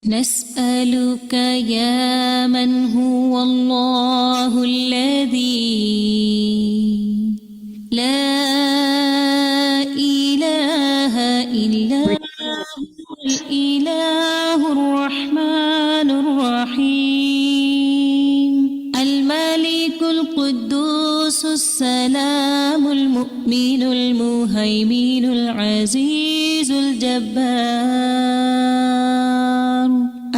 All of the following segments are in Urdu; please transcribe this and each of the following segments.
نسألك يا من هو الله الذي لا إله إلا هو الإله الرحمن الرحيم الملك القدوس السلام المؤمن المهيمن العزيز الجبار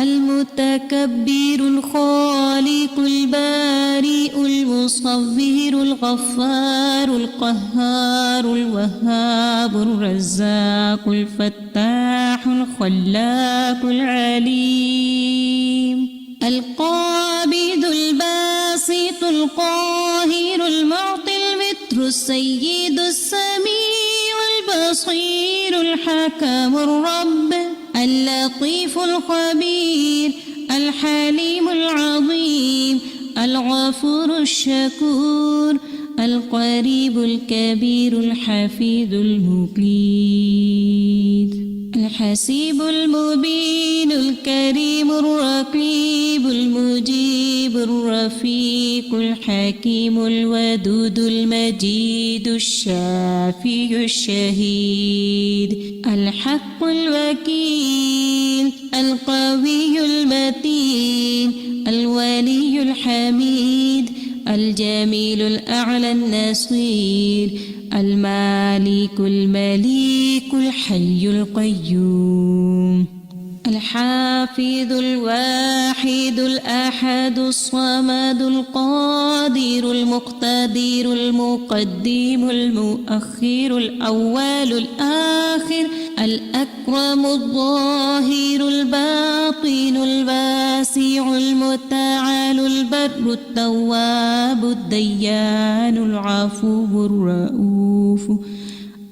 المتكبر الخالق البارئ المصور الغفار القهار الوهاب الرزاق الفتاح الخلاق العليم القابض الباسط القاهر المعطي المتر السيد السميع البصير الحكم الرب اللطيف الخبير الحليم العظيم الغفور الشكور القريب الكبير الحفيظ المقيت الحسيب المبين الكريم الرقيب المجيب الرفيق الحكيم الودود المجيد الشافي الشهيد الحق الوكيل القوي المتين الولي الحميد الجميل الأعلى النصير المالك المليك الحي القيوم الحافظ الواحد الأحد الصمد القادر المقتدر المقدم المؤخر الأول الآخر الأكرم الظاهر الباطن الواسع المتعال البر التواب الديان العفو الرؤوف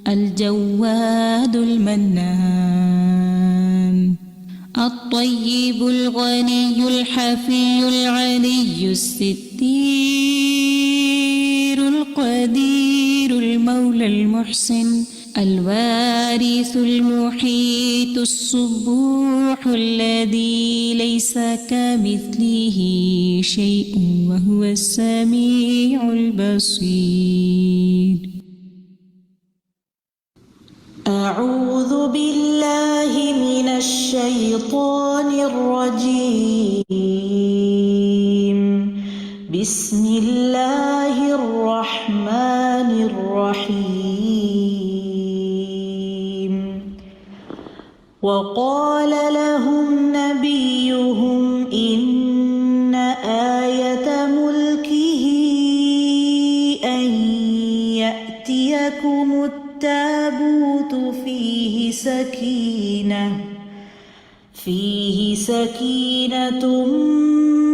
الجواد المنان الطيب الغني الحفي العلي الستير القدير المولى المحسن الوارث المحيط الصبوح الذي ليس كمثله شيء وهو السميع البصير. أعوذ بالله من الشيطان الرجيم. بسم الله الرحمن الرحيم. وقال لهم نبيهم إن آية ملكه أن يأتيكم التابوت فيه سكينة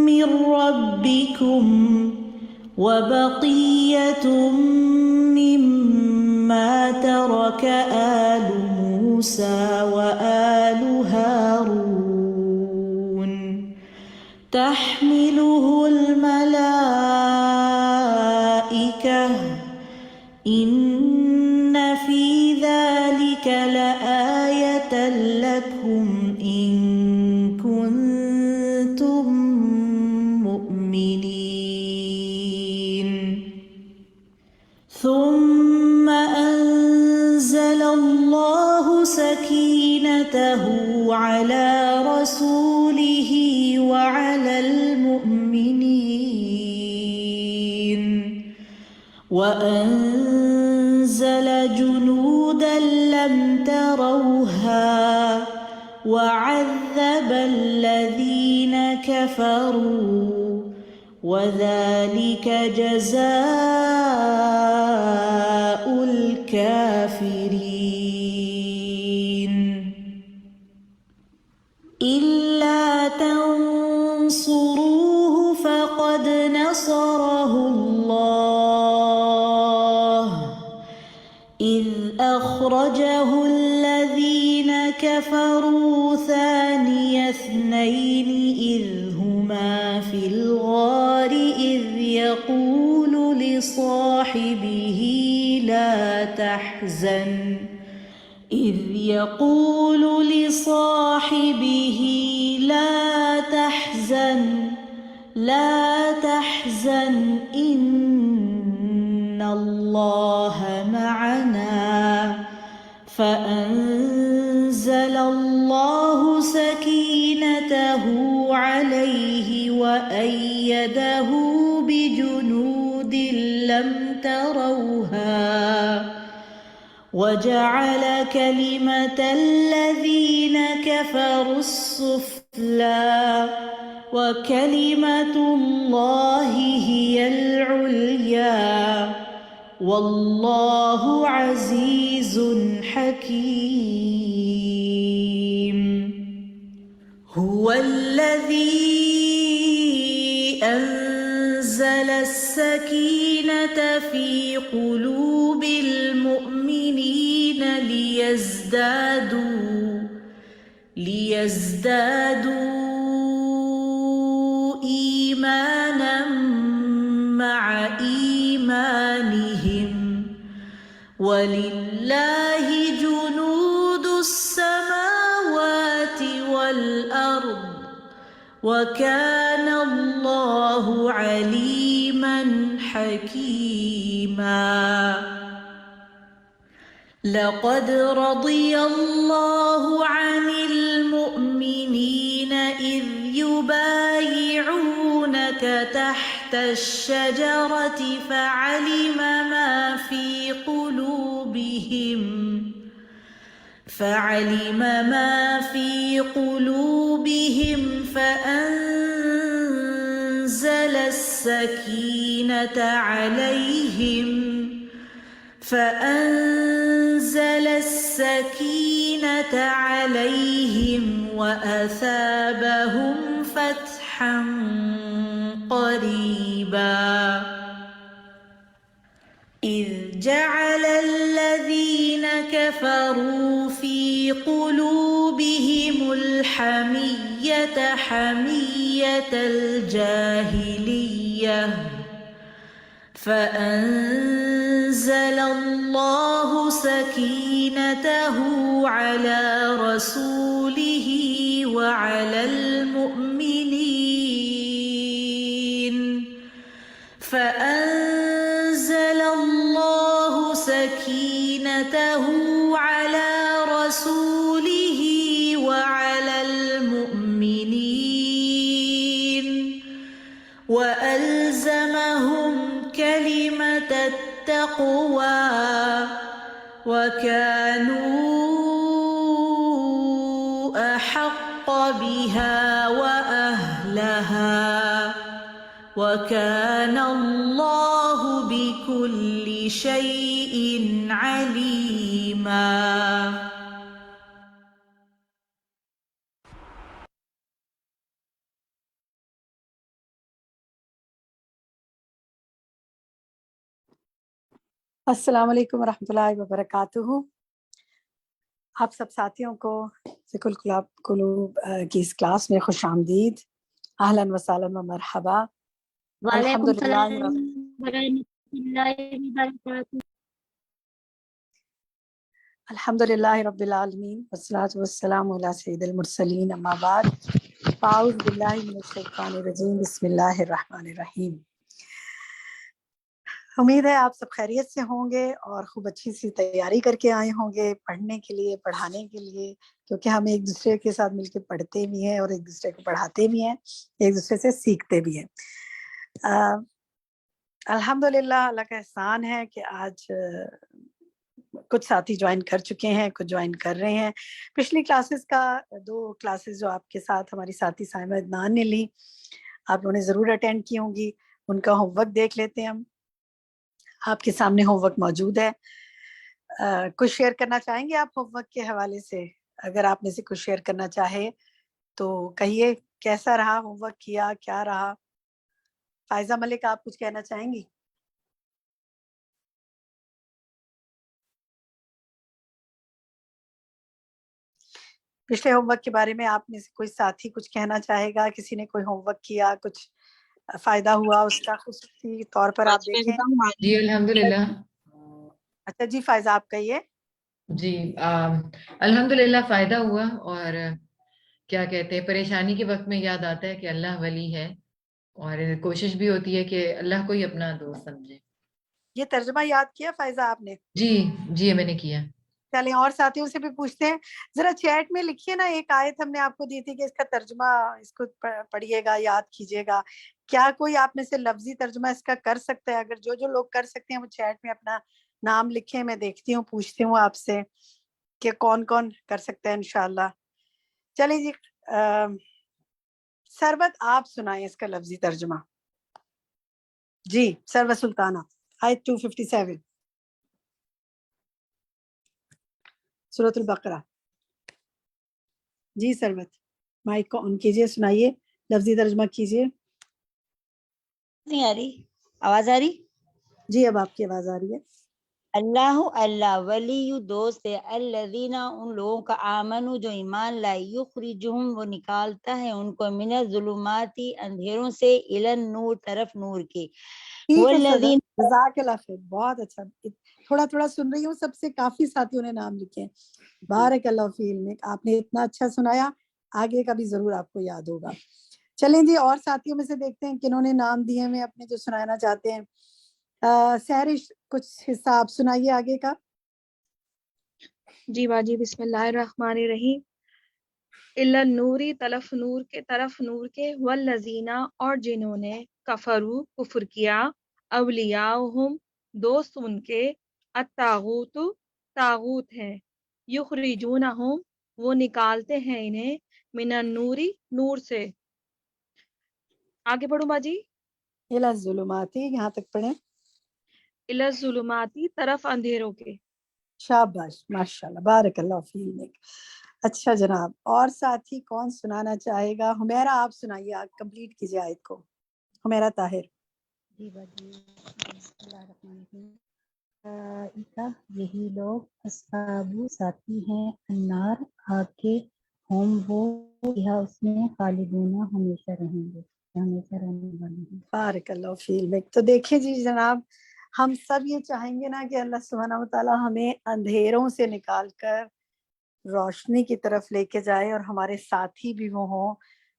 من ربكم وبقية مما ترك آل موسى وآل هارون تحمله الملائكة إن في ذلك لآية لكم إن كنتم مؤمنين. ثم أنزل الله سكينته على رسوله وعلى المؤمنين وأنزل جنودا لم تروها وعذب الذين كفروا وذلك جزاء الكافرين. إلا تنصروه فقد نصره الله إذ أخرجه الذين كفروا ثاني اثنين إذ هما في الغار إذ يقول لصاحبه لا لا تحزن إن الله معنا فأنزل الله سكينته عليه وأيده بجنود لم تروها وجعل كلمة الذين كفروا السفلى وكلمة الله هي العليا والله عزيز حكيم. هو الذي أنزل السكينة في قلوب المؤمنين ليزدادوا إيمانا مع إيمانهم ولله جنود السماوات والأرض وكان الله عليما حكيما. لقد رضي الله عن المؤمنين إذ يبايعونك تحت الشجرة فعلم ما في قلوبهم فأنزل السكينة عليهم وأثابهم فتحا قريبا. إذ جعل الذين كفروا في قلوبهم الحمية حمية الجاهلية فأنزل الله سكينته على رسوله وعلى المؤمنين وألزمهم كلمة التقوى وكانوا أحق بها وأهلها وكان الله بكل شيء عليما. السلام علیکم ورحمۃ اللہ وبرکاتہ. آپ سب ساتھیوں کو ذکر قلوب کی اس کلاس میں خوش آمدید. اہلاً وسہلاً و مرحبا. وعلیکم السلام ورحمۃ اللہ وبرکاتہ. الحمد للہ رب العالمین والصلاۃ والسلام علی سید المرسلین اما بعد فاعوذ باللہ من الشیطان الرجیم بسم اللہ الرحمن الرحیم. امید ہے آپ سب خیریت سے ہوں گے اور خوب اچھی سی تیاری کر کے آئے ہوں گے پڑھنے کے لیے پڑھانے کے لیے، کیونکہ ہم ایک دوسرے کے ساتھ مل کے پڑھتے بھی ہیں اور ایک دوسرے کو پڑھاتے بھی ہیں، ایک دوسرے سے سیکھتے بھی ہیں. الحمدللہ اللہ کا احسان ہے کہ آج کچھ ساتھی جوائن کر چکے ہیں، کچھ جوائن کر رہے ہیں. پچھلی کلاسز کا 2 کلاسز جو آپ کے ساتھ ہماری ساتھی سائمہ عدنان نے لی، آپ لوگوں نے ضرور اٹینڈ کی ہوں گی. ان کا ہوم ورک دیکھ لیتے ہیں. ہم آپ کے سامنے ہوم ورک موجود ہے. کچھ شیئر کرنا چاہیں گے آپ ہوم ورک کے حوالے سے؟ اگر آپ میں سے کچھ شیئر کرنا چاہے تو کہیے، کیسا رہا ہوم ورک، کیا رہا؟ فائزہ ملک آپ کچھ کہنا چاہیں گی؟ پچھلے ہوم ورک کے بارے میں آپ میں سے کوئی ساتھی کچھ کہنا چاہے گا؟ کسی نے کوئی ہوم ورک کیا، کچھ فائدہ ہوا اس کا خصوصی طور پر آپ دیکھیں؟ جی الحمدللہ. اچھا جی فائزہ آپ کہیے. جی الحمدللہ فائدہ ہوا، اور کیا کہتے ہیں، پریشانی کے وقت میں یاد آتا ہے کہ اللہ ولی ہے اور کوشش بھی ہوتی ہے کہ اللہ کو ہی اپنا دوست سمجھے. یہ ترجمہ یاد کیا فائزہ آپ نے؟ جی میں نے کیا. چلیں اور ساتھیوں سے بھی پوچھتے ہیں, ذرا چیٹ میں لکھیے نا, ایک آیت ہم نے آپ کو دی تھی کہ اس کا ترجمہ اس کو پڑھیے گا, یاد کیجیے گا. کیا کوئی آپ میں سے لفظی ترجمہ اس کا کر سکتا ہے؟ اگر جو لوگ کر سکتے ہیں وہ چیٹ میں اپنا نام لکھیں, میں دیکھتی ہوں, پوچھتی ہوں آپ سے کہ کون کون کر سکتا ہے انشاءاللہ. چلیں جی, سروت آپ سنائیں اس کا لفظی ترجمہ. جی سروت سلطانہ, آیت 257 سورۃ البقرہ. جی سروت, مائک کو آن کیجئے, سنائیے, لفظی ترجمہ کیجئے. نہیں آ رہی آواز؟ آ رہی؟ جی اب آپ کی آواز آ رہی ہے. اللہ ولی دوست ہے, الذین ان لوگوں کا, آمنو جو ایمان لائے, یخرجہم وہ نکالتا ہے ان کو, من الظلماتی اندھیروں سے, الی النور طرف نور کے. ٹھیک ہے سر, والذین جزاک اللہ خیر, بہت اچھا. تھوڑا سن رہی ہوں, سب سے کافی ساتھیوں نے نام لکھے ہیں. بارک اللہ فی علمک, آپ نے اتنا اچھا سنایا, آگے کا بھی ضرور آپ کو یاد ہوگا. چلیں جی, اور ساتھیوں میں سے دیکھتے ہیں کنہوں نے نام دیے ہیں اپنے جو سنانا چاہتے ہیں. سہرش, کچھ حصہ آپ سنائیے آگے کا. جی باجی, بسم اللہ الرحمن الرحیم. الا نوری طرف نور کے, والذین اور جنہوں نے, کفروا کفر کیا, اولیاءہم دوست ان کے, الطاغوت طاغوت ہے, یخرجونہم وہ نکالتے ہیں انہیں, من النوری نور سے. آگے پڑھوں باجی؟ الی الظلماتی, یہاں تک پڑھیں. الی الظلماتی طرف اندھیروں کے. شاباش, ماشاءاللہ, بارک اللہ فی علمک. اچھا جناب, اور ساتھی کون سنانا چاہے گا؟ حمیرہ آپ سنائیے, آپ کمپلیٹ کیجیے آیت کو. حمیرہ طاہر. جی باجی, بسم اللہ الرحمن الرحیم. یہی لوگ اصحاب ساتھی ہیں, النار آگ کے, ہم وہ یہاں اس میں خالدون ہمیشہ رہیں گے, ہمیشہ رہنے والے ہیں. بارک اللہ فی علمک. تو دیکھیں جی جناب, ہم سب یہ چاہیں گے نا کہ اللہ سبحانہ وتعالی ہمیں اندھیروں سے نکال کر روشنی کی طرف لے کے جائے, اور ہمارے ساتھی بھی وہ ہوں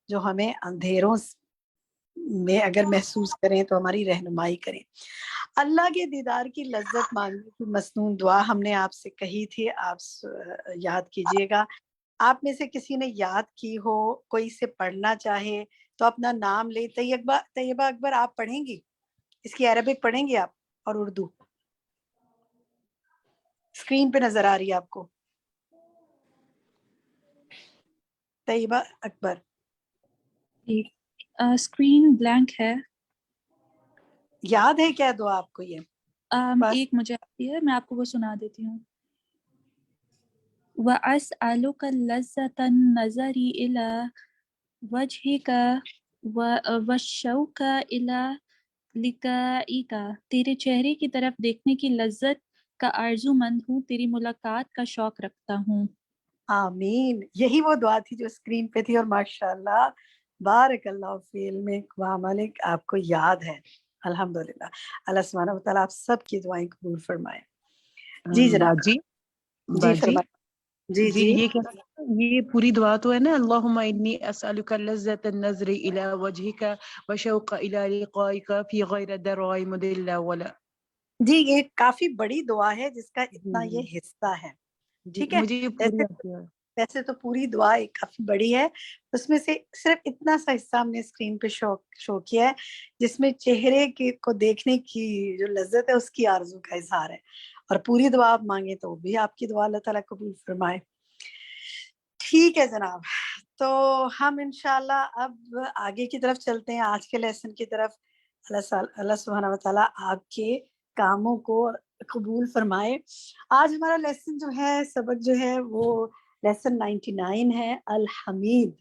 جو ہمیں اندھیروں میں اگر محسوس کریں تو ہماری رہنمائی کریں. اللہ کے دیدار کی لذت مانگنے کی مسنون دعا ہم نے آپ سے کہی تھی, آپ یاد کیجئے گا. آپ میں سے کسی نے یاد کی ہو, کوئی اسے پڑھنا چاہے تو اپنا نام لے. طیبہ اکبر, آپ پڑھیں گی؟ اس کی عربک پڑھیں گی آپ, اور اردو اسکرین پہ نظر آ رہی ہے آپ کو. طیبہ اکبر. اسکرین بلینک ہے. یاد ہے کیا دعا آپ کو؟ یہ ایک مجھے آتی ہے, میں آپ کو وہ سنا دیتی ہوں. وَأَسْأَلُكَ اللَّذَّةَ النَّظَرِ إِلَى وَجْهِكَ وَالشَّوْقَ إِلَى لِقَائِكَ, تیرے چہرے کی طرف دیکھنے کی لذت کا آرزو مند ہوں, تیری ملاقات کا شوق رکھتا ہوں. آمین. یہی وہ دعا تھی جو اسکرین پہ تھی, اور ماشاءاللہ بارک اللہ فی علمک و عملک, آپ کو یاد ہے. الحمدللہ. اللہ سبحانہ وتعالیٰ آپ سب کی دعائیں قبول فرمائے. جی جناب. باجی جی فرمائے. جی جی یہ کیا, یہ پوری دعا تو ہے نا, اللہم انی اسألک لذت النظر الی وجہک وشوق الی لقائک فی غیر ضراء مضلہ ولا. جی یہ کافی بڑی دعا ہے جس کا اتنا یہ حصہ ہے. ٹھیک ہے, مجھے یہ پوری آتی ہے. ویسے تو پوری دعا کافی بڑی ہے, اس میں سے صرف اتنا سا حصہ ہم نے اسکرین پہ شو کیا ہے جس میں چہرے کو دیکھنے کی جو لذت ہے اس کی آرزو کا اظہار ہے. اور پوری دعا آپ مانگے تو بھی آپ کی دعا اللہ تعالیٰ قبول فرمائے. ٹھیک ہے جناب, تو ہم انشاءاللہ اب آگے کی طرف چلتے ہیں, آج کے لیسن کی طرف. اللہ سبحانہ وتعالیٰ آپ کے کاموں کو قبول فرمائے. آج ہمارا لیسن جو ہے, سبق جو ہے, وہ لیسن 99 ہے, الحمید.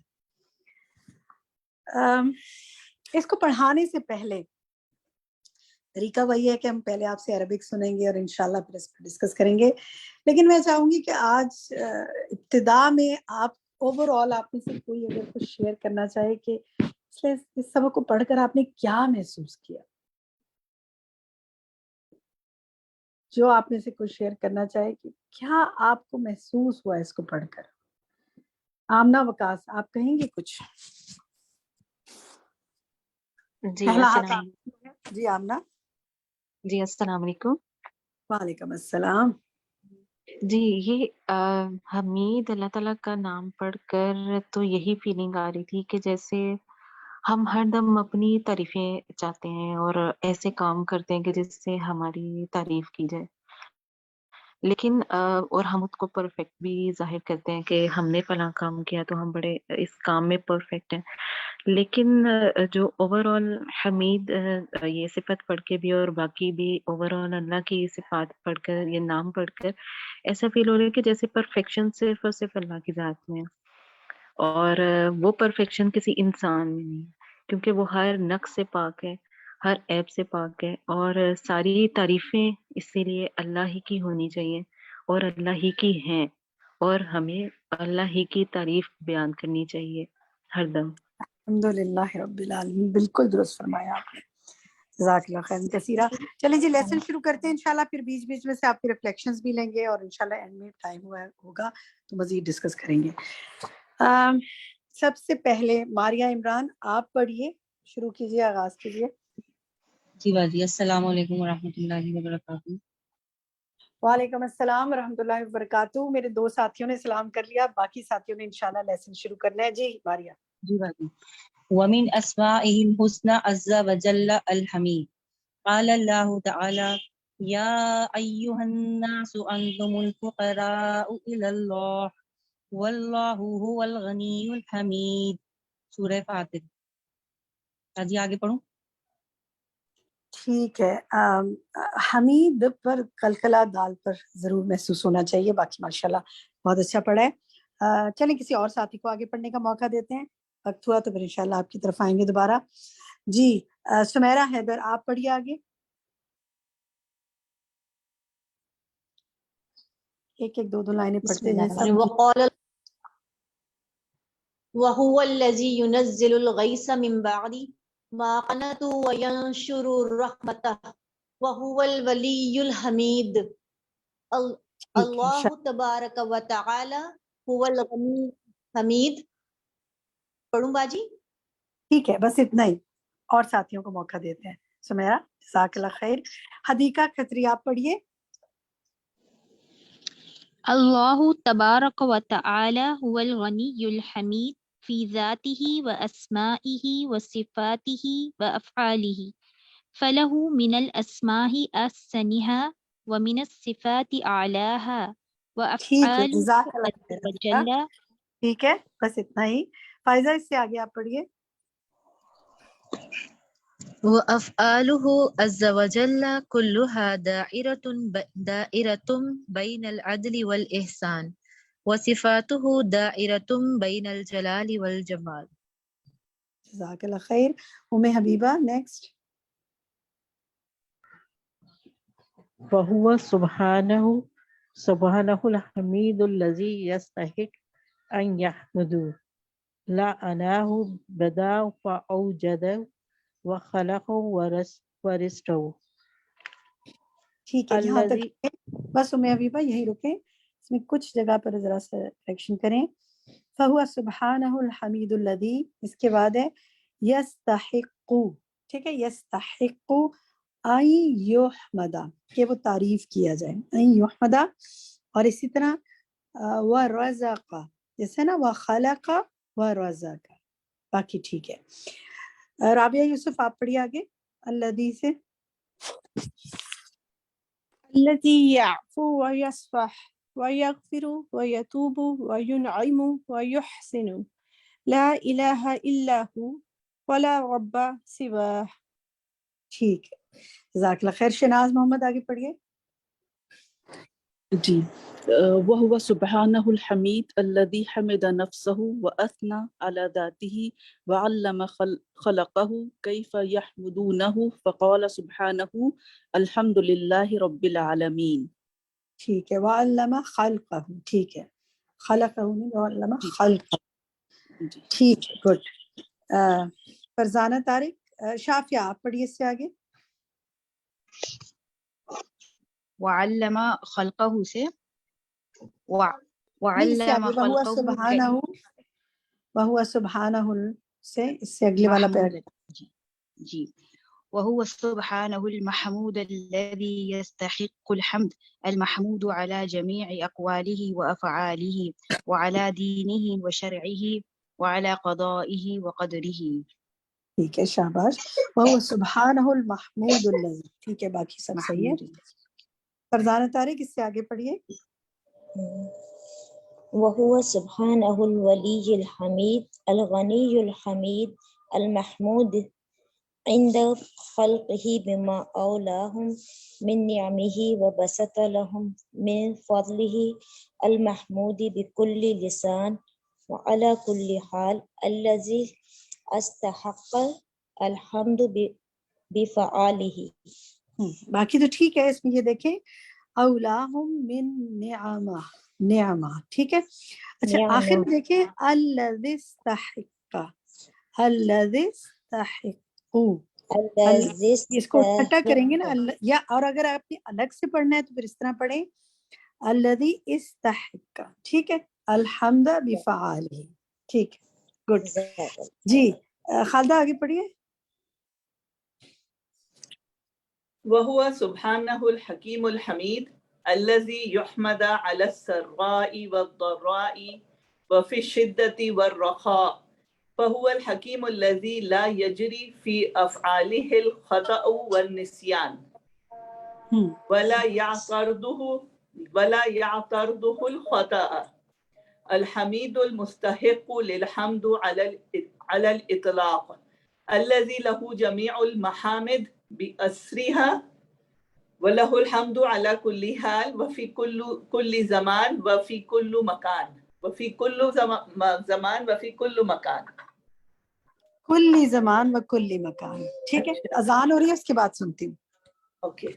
اس کو پڑھانے سے پہلے طریقہ وہی ہے کہ ہم پہلے آپ سے عربک سنیں گے اور انشاءاللہ پھر اس پر ڈسکس کریں گے. لیکن میں چاہوں گی کہ آج ابتدا میں آپ اوور آل, آپ میں سے کوئی اگر کچھ شیئر کرنا چاہے کہ اس سبق کو پڑھ کر آپ نے کیا محسوس کیا, جو آپ میں سے کچھ شیئر کرنا چاہے کہ کیا آپ کو محسوس ہوا اس کو پڑھ کر. آمنہ وکاس, آپ کہیں گے کچھ؟ جی پہلا ہاتھ السلام آپ جی آمنہ. جی السلام علیکم. وعلیکم السلام. جی یہ حمید اللہ تعالیٰ کا نام پڑھ کر تو یہی فیلنگ آ رہی تھی کہ جیسے ہم ہر دم اپنی تعریفیں چاہتے ہیں اور ایسے کام کرتے ہیں کہ جس سے ہماری تعریف کی جائے، لیکن اور ہم اس کو پرفیکٹ بھی ظاہر کرتے ہیں کہ ہم نے فلاں کام کیا تو ہم بڑے اس کام میں پرفیکٹ ہیں، لیکن جو اوور آل حمید یہ صفت پڑھ کے بھی اور باقی بھی اوور آل اللہ کی صفات پڑھ کر یہ نام پڑھ کر ایسا فیل ہو رہا ہے کہ جیسے پرفیکشن صرف اور صرف اللہ کی ذات میں ہے، اور وہ پرفیکشن کسی انسان میں نہیں ہے، کیونکہ وہ ہر نقص سے پاک ہے، ہر عیب سے پاک ہے، اور ساری تعریفیں اسی لیے اللہ ہی کی ہونی چاہیے اور اللہ ہی کی ہیں، اور ہمیں اللہ ہی کی تعریف بیان کرنی چاہیے ہر دم. الحمدللہ رب العالمین، بالکل درست فرمایا آپ نے. جزاک اللہ خیر کثیرہ. چلیں جی لیسن شروع کرتے ہیں انشاءاللہ، پھر بیچ بیچ میں سے آپ کے ریفلیکشنز بھی لیں گے اور انشاءاللہ اینڈ میں ٹائم ہوگا تو مزید ڈسکس کریں گے. سب سے پہلے ماریہ عمران آپ پڑھیے، شروع کیجیے، آغاز کیجیے. جی باجی السلام علیکم ورحمۃ اللہ وبرکاتہ. وعلیکم السلام ورحمۃ اللہ وبرکاتہ. میرے دو ساتھیوں نے سلام کر لیا، باقی ساتھیوں نے انشاءاللہ لیسن شروع کرنا ہے. جی ماریہ. جی باجی. ومن اسمائه الحسنى عز وجل الحمید. قال اللہ تعالی یا ایها الناس انتم الفقراء الى اللہ واللہ هو الغنی الحمید. سورہ فاتر. جی آگے پڑھوں؟ ٹھیک ہے. حمید پر کلکلا دال پر ضرور محسوس ہونا چاہیے، باقی ماشاءاللہ بہت اچھا پڑھا ہے. چلیں کسی اور ساتھی کو آگے پڑھنے کا موقع دیتے ہیں، وقت ہوا تو پھر انشاءاللہ آپ کی طرف آئیں گے دوبارہ. جی سمیرہ حیدر آپ پڑھیے آگے. ایک ایک دو دو لائنیں بسم پڑھتے اللہ جائیں الرحمن سب. وقال وهو الذي ينزل الغيث من بعد ما قنطوا وينشر رحمته وهو الولي الحميد. ٹھیک ہے اللہ تبارک و تعالی هو الغنی حمید. پڑھوں باجی؟ ٹھیک ہے، بس اتنا ہی، اور ساتھیوں کو موقع دیتے ہیں. سمیرہ جزاک اللہ خیر. حدیقہ کھتری آپ پڑھیے. اللہ تبارک و تعالی هو الغنی الحمید فی ذاته و اسمائه و صفاته و افعاله فلہ من الاسماء احسنها ومن الصفات اعلاها ٹھیک ہے وافعاله جزاک اللہ عز خیر حدیقہ. وجل. ٹھیک ہے بس اتنا ہی. فائزہ اس سے آگے آپ پڑھیے. وأفعاله عز وجل كلها دائرة بين العدل والإحسان وصفاته دائرة بين الجلال والجمال. جزاک اللہ خیر. حبیبہ نیکسٹ. وهو سبحانه الحميد الذي يستحق أن يحمدوا لا أناه بدا فأوجد وخلق ورزقه. ٹھیک ہے یہاں تک بس. حبیبہ یہی رکیں، اس میں کچھ جگہ پر ذرا سا کریکشن کریں. فہو سبحانہ الحمید الذی، اس کے بعد ہے یستحق. ٹھیک ہے، یستحق ان یحمدا، کہ وہ تعریف کیا جائے، ان یحمدا. اور اسی طرح ورزق، جیسے نا وخلق ورزق. باقی ٹھیک ہے. رابعہ یوسف آپ پڑھیے آگے الذی سے. الذي يعفو ويصفح ويغفر ويتوب وينعم ويحسن لا إله إلا هو ولا رب سواه. ٹھیک ہے جزاک اللہ خیر. شناز محمد آگے پڑھیے. جی وهو سبحانه الحمید الذي حمد نفسه وأثنى على ذاته وعلم خلقه كيف يحمدونه فقال سبحانه الحمد لله رب العالمين. ٹھیک ہے. وعلم خلقه. ٹھیک ہے، خلقه نہیں، وعلم خلقه. ٹھیک ہے گڈ. فرزانہ طارق. شافیہ آپ پڑھیے اس سے آگے. وعلم خلقہ سے نہیں اس سے وعلم آگے وہو سبحانہ، وہو سبحانہ سے اس سے اگلے والا پیراگراف. جی وهو سبحانه المحمود الذي يستحق الحمد المحمود على جميع أقواله وأفعاله وعلى دينه وشرعه وعلى قضائه وقدره. ٹھیک ہے شاباش. وهو سبحانه المحمود الذی. ٹھیک ہے باقی سب صحیح ہے. فرزانہ طارق اس سے آگے پڑھیے. وهو سبحانه الولي الحميد الغني الحميد المحمود عند خلقه بما أولاهم من نعمه وبسط لهم من فضله المحمود بكل لسان وعلى كل حال الذي استحق الحمد بفعاله. باقی تو ٹھیک ہے. اس میں یہ دیکھیں اولاہم من نعمہ نعمہ. ٹھیک ہے. اچھا آخر میں دیکھیں الذی استحق الذی استحق. اس کو اکٹھا کریں گے نا یا اور اگر آپ نے الگ سے پڑھنا ہے تو پھر اس طرح پڑھیں الذی استحق. ٹھیک ہے. الحمد بفعالہ. ٹھیک ہے گڈ. جی خالدہ آگے پڑھیے. وهو سبحانه الحكيم الحميد الذي يحمد على السراء والضراء وفي الشدة والرخاء فهو الحكيم الذي لا يجري في أفعاله الخطأ والنسيان ولا يعترضه الخطأ الحميد المستحق للحمد على الإطلاق الذي له جميع المحامد بأسرها وله الحمد على كل حال وفي كل زمان وفي كل مكان وفي كل زمان وفي كل مكان. کل زمان و کل مکان. ٹھیک ہے. اذان ہو رہی ہے اس کے بعد سنتی ہوں. اوکے.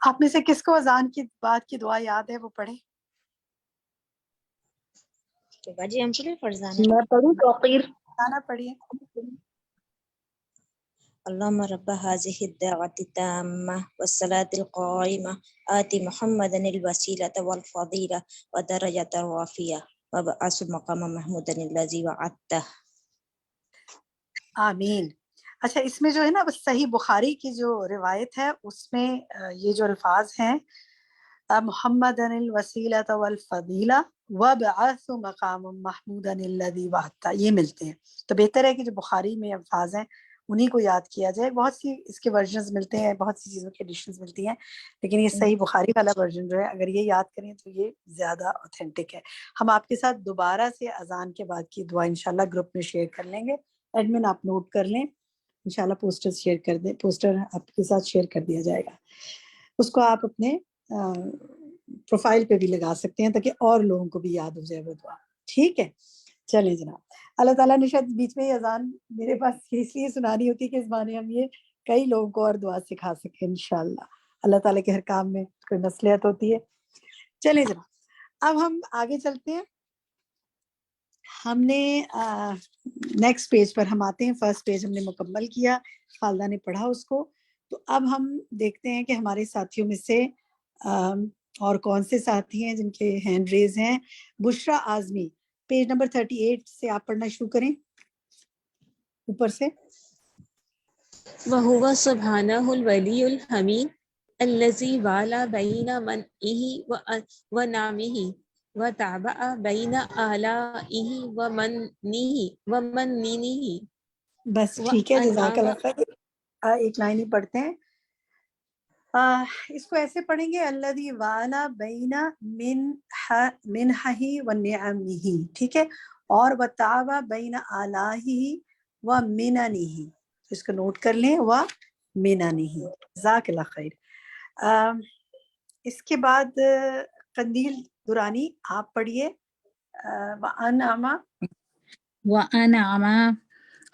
آپ میں سے کس کو اذان کی بعد کی دعا یاد ہے وہ پڑھے. باجی ہم پڑھیں فرزانہ. میں پڑھوں توقیر. فرزانہ پڑھیے. اللهم رب هذه الدعوة التامة والصلاة القائمة آت محمدا الوسيلة والفضيلة ودرجة الرفيعة وابعثه مقاما محمودا الذي وعدته. آمین. اچھا اس میں جو ہے نا صحیح بخاری کی جو روایت ہے اس میں یہ جو الفاظ ہیں محمد الوسیلۃ والفضیلہ وابعث مقام محمود الذی وعدتہ یہ ملتے ہیں. تو بہتر ہے کہ جو بخاری میں الفاظ ہیں انہی کو یاد کیا جائے. بہت سی اس کے ورژنز ملتے ہیں, بہت سی چیزوں کی ایڈیشنز ملتی ہیں, لیکن یہ صحیح بخاری والا ورژن جو ہے اگر یہ یاد کریں تو یہ زیادہ اوتھینٹک ہے. ہم آپ کے ساتھ دوبارہ سے اذان کے بعد کی دعا انشاءاللہ گروپ میں شیئر کر لیں گے. ایڈمن آپ نوٹ کر لیں, انشاءاللہ پوسٹر شیئر کر دیں, پوسٹر آپ کے ساتھ شیئر کر دیا جائے گا. اس کو آپ اپنے پروفائل پہ بھی لگا سکتے ہیں تاکہ اور لوگوں کو بھی یاد ہو جائے وہ دعا. ٹھیک ہے, چلیں جناب. اللہ تعالیٰ نے شاید بیچ میں اذان میرے پاس اس لیے سنانی ہوتی ہے کہ اس بہانے ہم یہ کئی لوگوں کو اور دعا سکھا سکیں انشاءاللہ. اللہ تعالیٰ کے ہر کام میں کوئی مصلحت ہوتی ہے. چلیں جناب, اب ہم آگے چلتے ہیں. ہم نے نیکسٹ پیج پر ہم آتے ہیں. فرسٹ پیج ہم نے مکمل کیا, خالدہ نے پڑھا اس کو. تو اب ہم دیکھتے ہیں کہ ہمارے ساتھیوں میں سے اور کون سے ساتھی ہیں جن کے ہینڈ ریز ہیں. بشرا اعظمی, پیج نمبر 38 سے آپ پڑھنا شروع کریں اوپر سے. وَهُوَ سُبْحَانَهُ الْوَلِيُّ الْحَمِيدُ الَّذِي وَالَى بَيْنَ مَنْعِهِ وَنَعْمِهِ وَتَابَعَ بَيْنَ آلائِهِ وَمَنِّهِ. بس ٹھیک ہے, جزاک اللہ خیر. ایک لائن ہی پڑھتے ہیں. اس کو ایسے پڑھیں گے, الذی والا بین منحہ ونعمہ. ٹھیک ہے, اور وتعاوى بین آلائہ ومننہ. اس کو نوٹ کر لیں, ومننہ. جزاک اللہ خیر. اس کے بعد قندیل درانی آپ پڑھیے. وانعم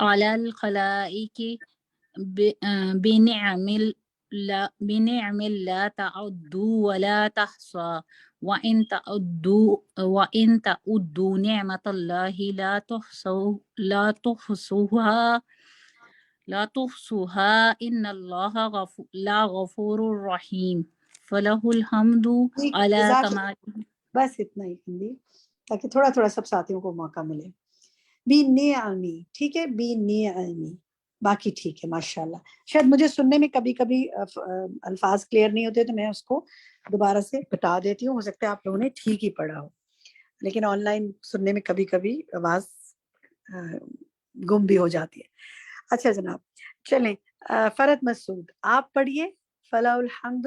علی الخلائق بنعم لا تعدوا ولا تحصى وإن تعدوا نعمة الله لا تحصوها إن الله غفور رحيم فله الحمد على كمال. بس اتنا ہی قندیل, تاکہ تھوڑا تھوڑا سب ساتھیوں کو موقع ملے. بِنِعَمِ, ٹھیک ہے, بِنِعَمِ. باقی ٹھیک ہے ماشاءاللہ. شاید مجھے سننے میں کبھی کبھی الفاظ کلیئر نہیں ہوتے تو میں اس کو دوبارہ سے بتا دیتی ہوں. ہو سکتا ہے آپ لوگوں نے ٹھیک ہی پڑھا ہو, لیکن آن لائن سننے میں کبھی کبھی آواز گم بھی ہو جاتی ہے. اچھا جناب, چلیں. فرد مسعود آپ پڑھیے. فلاح الحمد.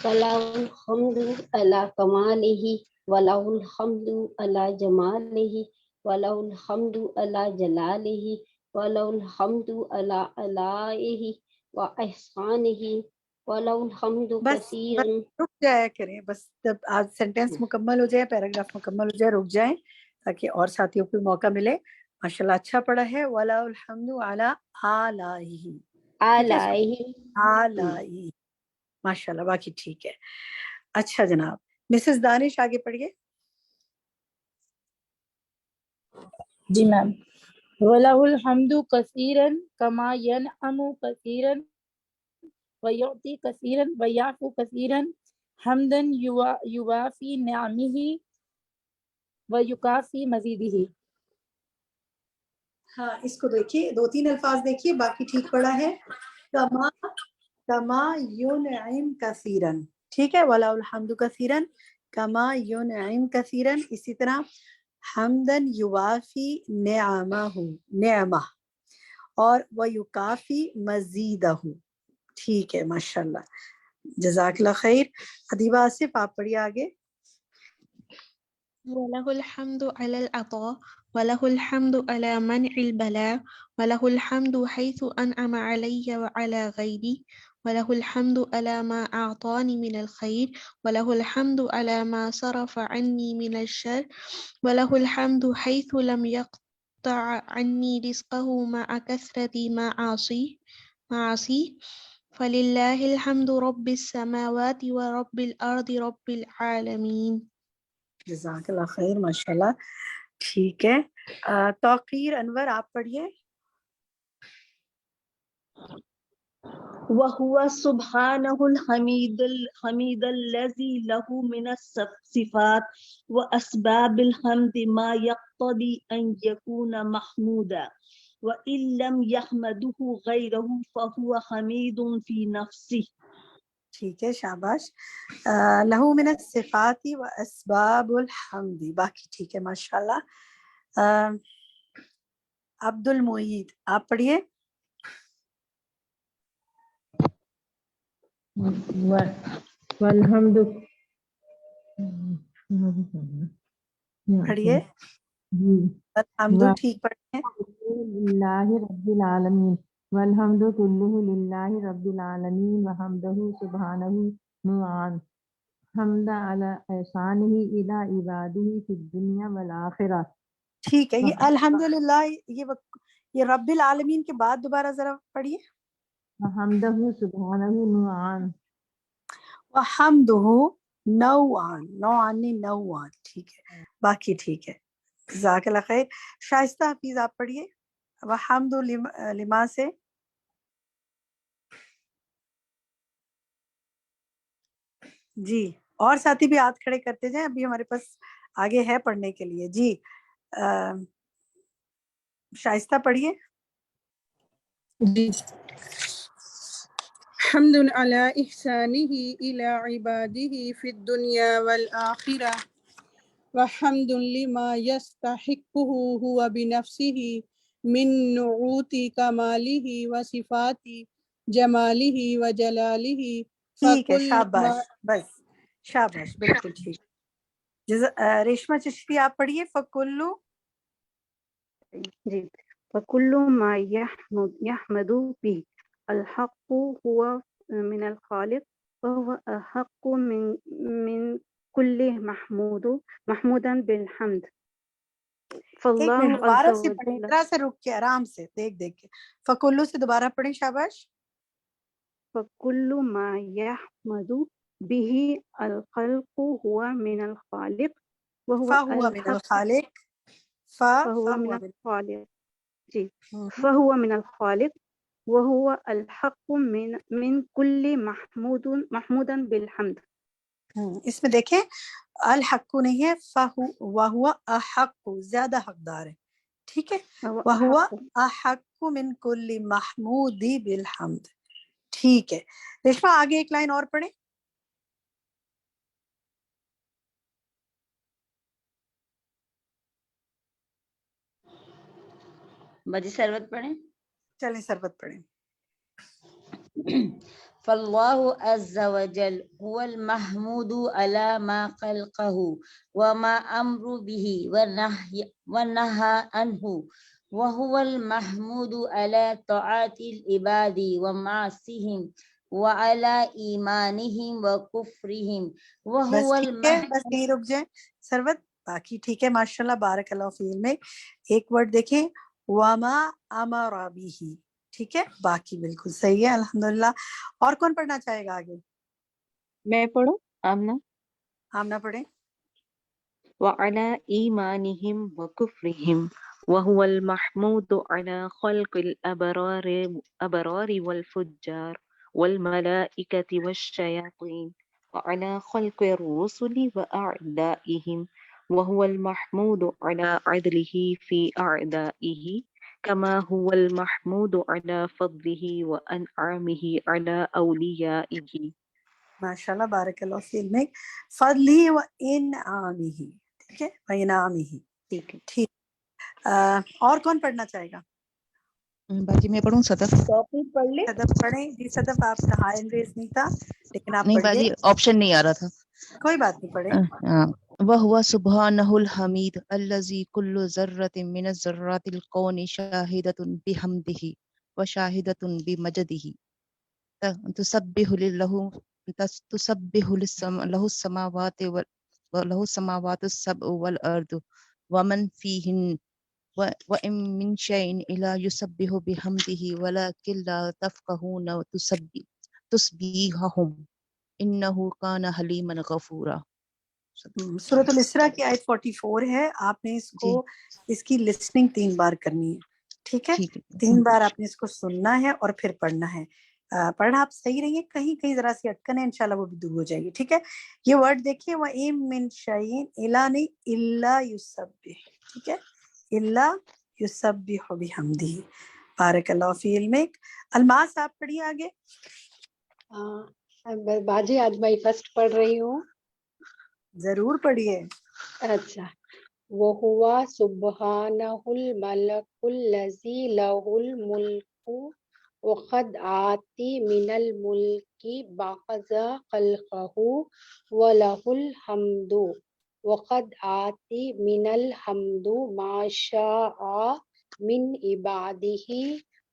فَلَهُ الْحَمْدُ عَلَى كَمَالِهِ وَلَهُ الْحَمْدُ عَلَى جَمَالِهِ وَلَهُ الْحَمْدُ عَلَى جَلَالِهِ وَلَهُ الْحَمْدُ عَلَى آلائِهِ وَإِحْسَانِهِ وَلَهُ الْحَمْدُ كَثِيرًا. رک جایا کریں, بس جب آج سینٹینس مکمل ہو جائے, پیراگراف مکمل ہو جائے, رک جائیں تاکہ اور ساتھیوں کو موقع ملے. ماشاءاللہ اچھا پڑھا ہے. وَلَهُ الْحَمْدُ عَلَى آلائِهِ. ماشاءاللہ, باقی ٹھیک ہے. اچھا جناب, مسز دانش آگے پڑھیے. جی میم. وَلَهُ الْحَمْدُ كَثِيرًا كَمَا يَنْعَمُ كَثِيرًا وَيُعْطِي كَثِيرًا وَيَعْفُو كَثِيرًا حَمْدًا يُوَافِي نِعَمَهُ وَيُكَافِي مَزِيدَهُ. ہاں, اس کو دیکھیے, 2-3 الفاظ دیکھیے, باقی ٹھیک پڑا ہے. کما ينعم كثيرا. ٹھیک ہے, وَلَهُ الْحَمْدُ كَثِيرًا كَمَا يُنْعِمُ كَثِيرًا. اسی طرح حمدن یوافی نعمہ اور وَيُكَافِي مَزِيدَهُ. ٹھیک ہے ماشاءاللہ, جزاک اللہ خیر. ادیبہ آصف آپ پڑھیے آگے. وَلَهُ الْحَمْدُ عَلَى الْعَطَاءِ وَلَهُ الْحَمْدُ عَلَى مَنْعِ الْبَلَاءِ وَلَهُ الْحَمْدُ حَيْثُ أَنْعَمَ عَلَيَّ وَعَلَى غَيْرِي وَلَهُ الْحَمْدُ عَلَى مَا أَعْطَانِي مِنَ الْخَيْرِ وَلَهُ الْحَمْدُ عَلَى مَا صَرَفَ عَنِّي مِنَ الشَّرِّ وَلَهُ الْحَمْدُ حَيْثُ لَمْ يَقْطَعْ عَنِّي رِزْقَهُ مَعَ كَثْرَةِ مَعَاصِيهِ فَلِلَّهِ الْحَمْدُ رَبِّ السَّمَاوَاتِ وَرَبِّ الْأَرْضِ رَبِّ الْعَالَمِينَ. جزاک اللہ خیر ماشاءاللہ, ٹھیک ہے. توقیر انور آپ پڑھیے. وَهُوَ سُبْحَانَهُ الْحَمِيدُ الَّذِي لَهُ مِنَ الصِّفَاتِ وَأَسْبَابِ الْحَمْدِ مَا يَقْتَضِي أَنْ يَكُونَ مَحْمُودًا وَإِنْ لَمْ يَحْمَدْهُ غَيْرُهُ فَهُوَ حَمِيدٌ فِي نَفْسِهِ. ٹھیک ہے, شاباش. لہو من الصفات و اسباب الحمد. باقی ٹھیک ہے ماشاءاللہ. عبد المعید آپ پڑھیے. والحمد پڑھیے. الحمد ٹھیک پڑھیں. للہ رب العالمین والحمد كله لله رب العالمين وحمده سبحانه نوعان حمد على إحسانه إلى عباده في الدنيا والآخرة. ٹھیک ہے، یہ الحمدللہ یہ رب العالمین کے بعد دوبارہ ذرا پڑھیے. وحمده سبحانه نوعان. وحمدہ نوعان، نوعان نہیں نوعان، ٹھیک ہے، باقی ٹھیک ہے. جزاک اللہ خیر. شائستہ حفیظ آپ پڑھیے وحمد لما سے. جی اور ساتھی بھی ہاتھ کھڑے کرتے جائیں، ابھی ہمارے پاس آگے ہے پڑھنے کے لیے. جی شائستہ پڑھیے. جی حمد على إحسانه إلى عباده في الدنيا والآخرة وحمد لما يستحقه هو بنفسه من نعوت كماله وصفات جماله وجلاله. ٹھیک ہے، شاباش، بس شاباش، بالکل ٹھیک. ریشمہ چشتی آپ پڑھیے فکلو. جی فکل ما يحمد به الحق هو من الخالق وهو الحق من كل محمودا بالحمد. ایک منٹ دوبارہ سے پڑھیں، ذرا سے رک کے آرام سے دیکھ کے. فکلو سے دوبارہ پڑھیں. شاباش. فكل ما يحمد به الخلق هو من الخالق وهو فهو من الخالق. فهو من الخالق. جی فهو من الخالق وهو الحق من كل محمودا بالحمد. اس میں دیکھیں الحق نہیں ہے، وہو احق، زیادہ حقدار ہے. ٹھیک ہے، وہو احق من کل محمود بالحمد. ٹھیک ہے ریشمہ آگے ایک لائن اور پڑھیں. باجی سربت پڑھیں. چلیں سربت پڑھیں. فالله عز وجل هو المحمود على ما خلقه وما أمر به ونهى عنه، وهو المحمود على طاعة العباد ومعاصيهم وعلى إيمانهم وكفرهم، وهو بس ٹھیک ہے، بس یہیں رک جائیں سربت. باقی ٹھیک ہے، ماشاءاللہ بارک اللہ فی علمک. ایک ورڈ دیکھیں وما امر به، ٹھیک ہے، باقی بالکل صحیح ہے الحمدللہ. اور کون پڑھنا چاہے گا آگے؟ میں پڑھوں؟ آمنہ پڑھیں. وعلى إيمانهم وكفرهم وهو المحمود على خلق الأبرار والفجار والملائكة والشياطين وعلى خلق الرسل وأعدائهم، وهو المحمود على عدله في أعدائه كما هو المحمود على فضله وأنعامه على أوليائه. ماشاءاللہ بارک اللہ فی علمک. فضلی و انعامہ، ٹھیک ہے، و انعامہ. ٹھیک. اور کون پڑھنا چاہے گا؟ باجی میں پڑھوں؟ صدف پڑھ لے. صدف پڑھیں. جی صدف آپ کا ہینڈ ریز نہیں تھا لیکن آپ نہیں پڑھیے. باجی آپشن نہیں آ رہا تھا. کوئی بات نہیں، پڑھیں. وهو سبحانه الحمید الذي كل ذرة من الذرات الكون شاهدة بحمده وشاهدة بمجده تسبح له السماوات وله السماوات السبع والأرض ومن فيهن وإن من شيء إلا يسبح بحمده ولكن لا تفقهون تسبيحهم إنه كان حليما غفورا. سورۃ الاسراء کی آیت 44 ہے. آپ نے اس کو اس کی لسننگ 3 بار کرنی ہے. ٹھیک ہے، 3 بار آپ نے اس کو سننا ہے اور پھر پڑھنا ہے. پڑھنا آپ صحیح رہیے، کہیں کہیں ذرا سی اٹکن ہے، انشاءاللہ وہ بھی دور ہو جائے گی. ٹھیک ہے، یہ ورڈ دیکھیے وَإِن مِّن شَيْءٍ إِلَّا نہیں إِلَّا يُسَبِّحُ. ٹھیک ہے، إِلَّا يُسَبِّحُ بِحَمْدِهِ. بارک اللہ فی علمک. الماس آپ پڑھیے آگے. باجی آج میں فرسٹ پڑھ رہی ہوں. ضرور پڑھیے. اچھا. وَهُوَ سُبْحَانَهُ الْمَلَكُ الَّذِي لَهُ الْمُلْكُ وَقَدْ آتِي مِنَ الْمُلْكِ بَعْضَ خَلْقَهُ وَلَهُ الْحَمْدُ وَقَدْ آتِي مِنَ الْحَمْدُ مَا شَاءَ مِنْ عِبَادِهِ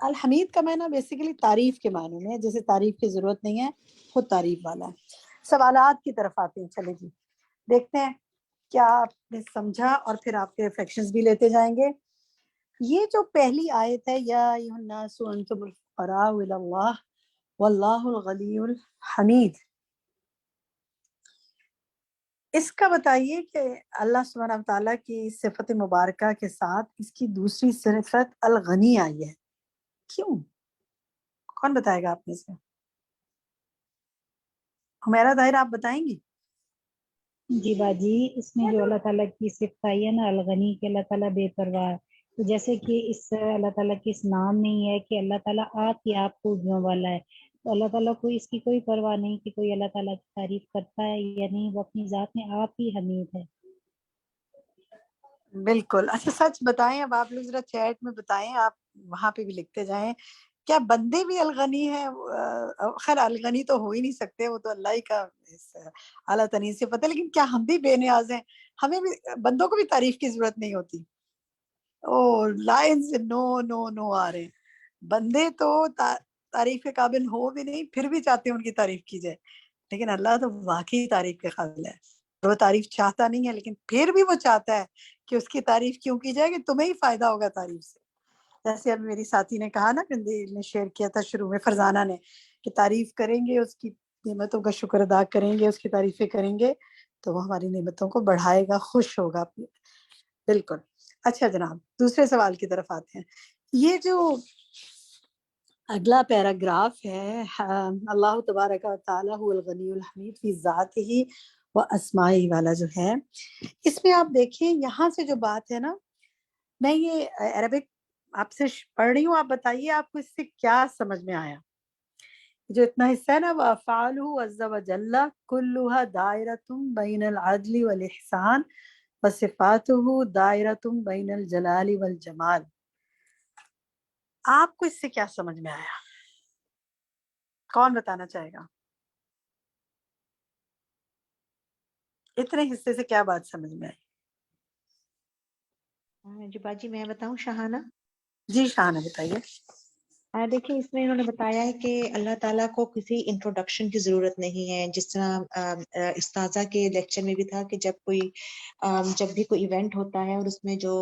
الحمید کا معنی بیسیکلی تعریف کے معنی میں ہے، جیسے تعریف کی ضرورت نہیں ہے، خود تعریف والا ہے۔ سوالات کی طرف آتے ہیں، چلے جی دیکھتے ہیں کیا آپ نے سمجھا، اور پھر آپ کے ریفلیکشنز بھی لیتے جائیں گے۔ یہ جو پہلی آیت ہے، یا ایھا الناس انتم الفقراء الی اللہ واللہ الغنی الحمید، اس کا بتائیے کہ اللہ سبحانہ تعالیٰ کی صفت مبارکہ کے ساتھ اس کی دوسری صفت الغنی آئی ہے، کیوں؟ کون بتائے گا آپ میں سے؟ ہمیرا طاہر آپ بتائیں گی؟ جی باجی، اس میں جو اللہ تعالیٰ کی صفت آئی ہے نا الغنی، کہ اللہ تعالیٰ بے پرواہ ہے، تو جیسے کہ اس اللہ تعالیٰ کے اس نام میں ہی ہے کہ اللہ تعالیٰ آپ ہی آپ خوبیوں والا ہے، تو اللہ تعالیٰ کو اس کی کوئی پرواہ نہیں کہ کوئی اللہ تعالیٰ کی تعریف کرتا ہے یا نہیں، وہ اپنی ذات میں آپ ہی حمید ہے۔ بالکل۔ اچھا سچ بتائیں، اب آپ لوگ ذرا چیٹ میں بتائیں، آپ وہاں پہ بھی لکھتے جائیں، کیا بندے بھی الغنی ہیں؟ خیر الغنی تو ہو ہی نہیں سکتے، وہ تو اللہ ہی کا اعلیٰ ترین صفت ہے، لیکن کیا ہم بھی بے نیاز ہیں؟ ہمیں بھی، بندوں کو بھی تعریف کی ضرورت نہیں ہوتی؟ او لائنز نو نو نو آ رہے ہیں، بندے تو تعریف کے قابل ہو بھی نہیں، پھر بھی چاہتے ہیں ان کی تعریف کی جائے، لیکن اللہ تو واقعی تعریف کے قابل ہے، وہ تعریف چاہتا نہیں ہے لیکن پھر بھی وہ چاہتا ہے کہ اس کی تعریف کیوں کی جائے، کہ تمہیں ہی فائدہ ہوگا تعریف سے۔ جیسے اب میری ساتھی نے کہا نا، قندیل نے شیئر کیا تھا شروع میں، فرزانہ نے، کہ تعریف کریں گے، اس کی نعمتوں کا شکر ادا کریں گے، اس کی تعریفیں کریں گے تو وہ ہماری نعمتوں کو بڑھائے گا، خوش ہوگا۔ بالکل۔ اچھا جناب، دوسرے سوال کی طرف آتے ہیں۔ یہ جو اگلا پیراگراف ہے، اللہ تبارک و تعالیٰ هو الغنی الحمید فی ذاتہ و اسمائی والا جو ہے، اس میں آپ دیکھیں یہاں سے جو بات ہے نا، میں یہ عربک آپ سے پڑھ رہی ہوں، آپ بتائیے آپ کو اس سے کیا سمجھ میں آیا؟ جو اتنا حصہ ہے نا، وَأَفْعَالُهُ عَزَّ وَجَلَّ كُلُّهَا دَائِرَةٌ بَيْنَ الْعَدْلِ وَالْإِحْسَانِ وَصِفَاتُهُ دَائِرَةٌ بَيْنَ الْجَلَالِ وَالْجَمَالِ، آپ کو اس سے کیا سمجھ میں آیا؟ کون بتانا چاہے گا؟ اتنے حصے سے کیا بات سمجھ میں آئی؟ جی باجی میں بتاؤں شاہانہ؟ جی شاہانہ بتائیے۔ دیکھیں اس میں انہوں نے بتایا ہے کہ اللہ تعالیٰ کو کسی انٹروڈکشن کی ضرورت نہیں ہے، جس طرح استاذہ کے لیکچر میں بھی تھا کہ جب بھی کوئی ایونٹ ہوتا ہے اور اس میں جو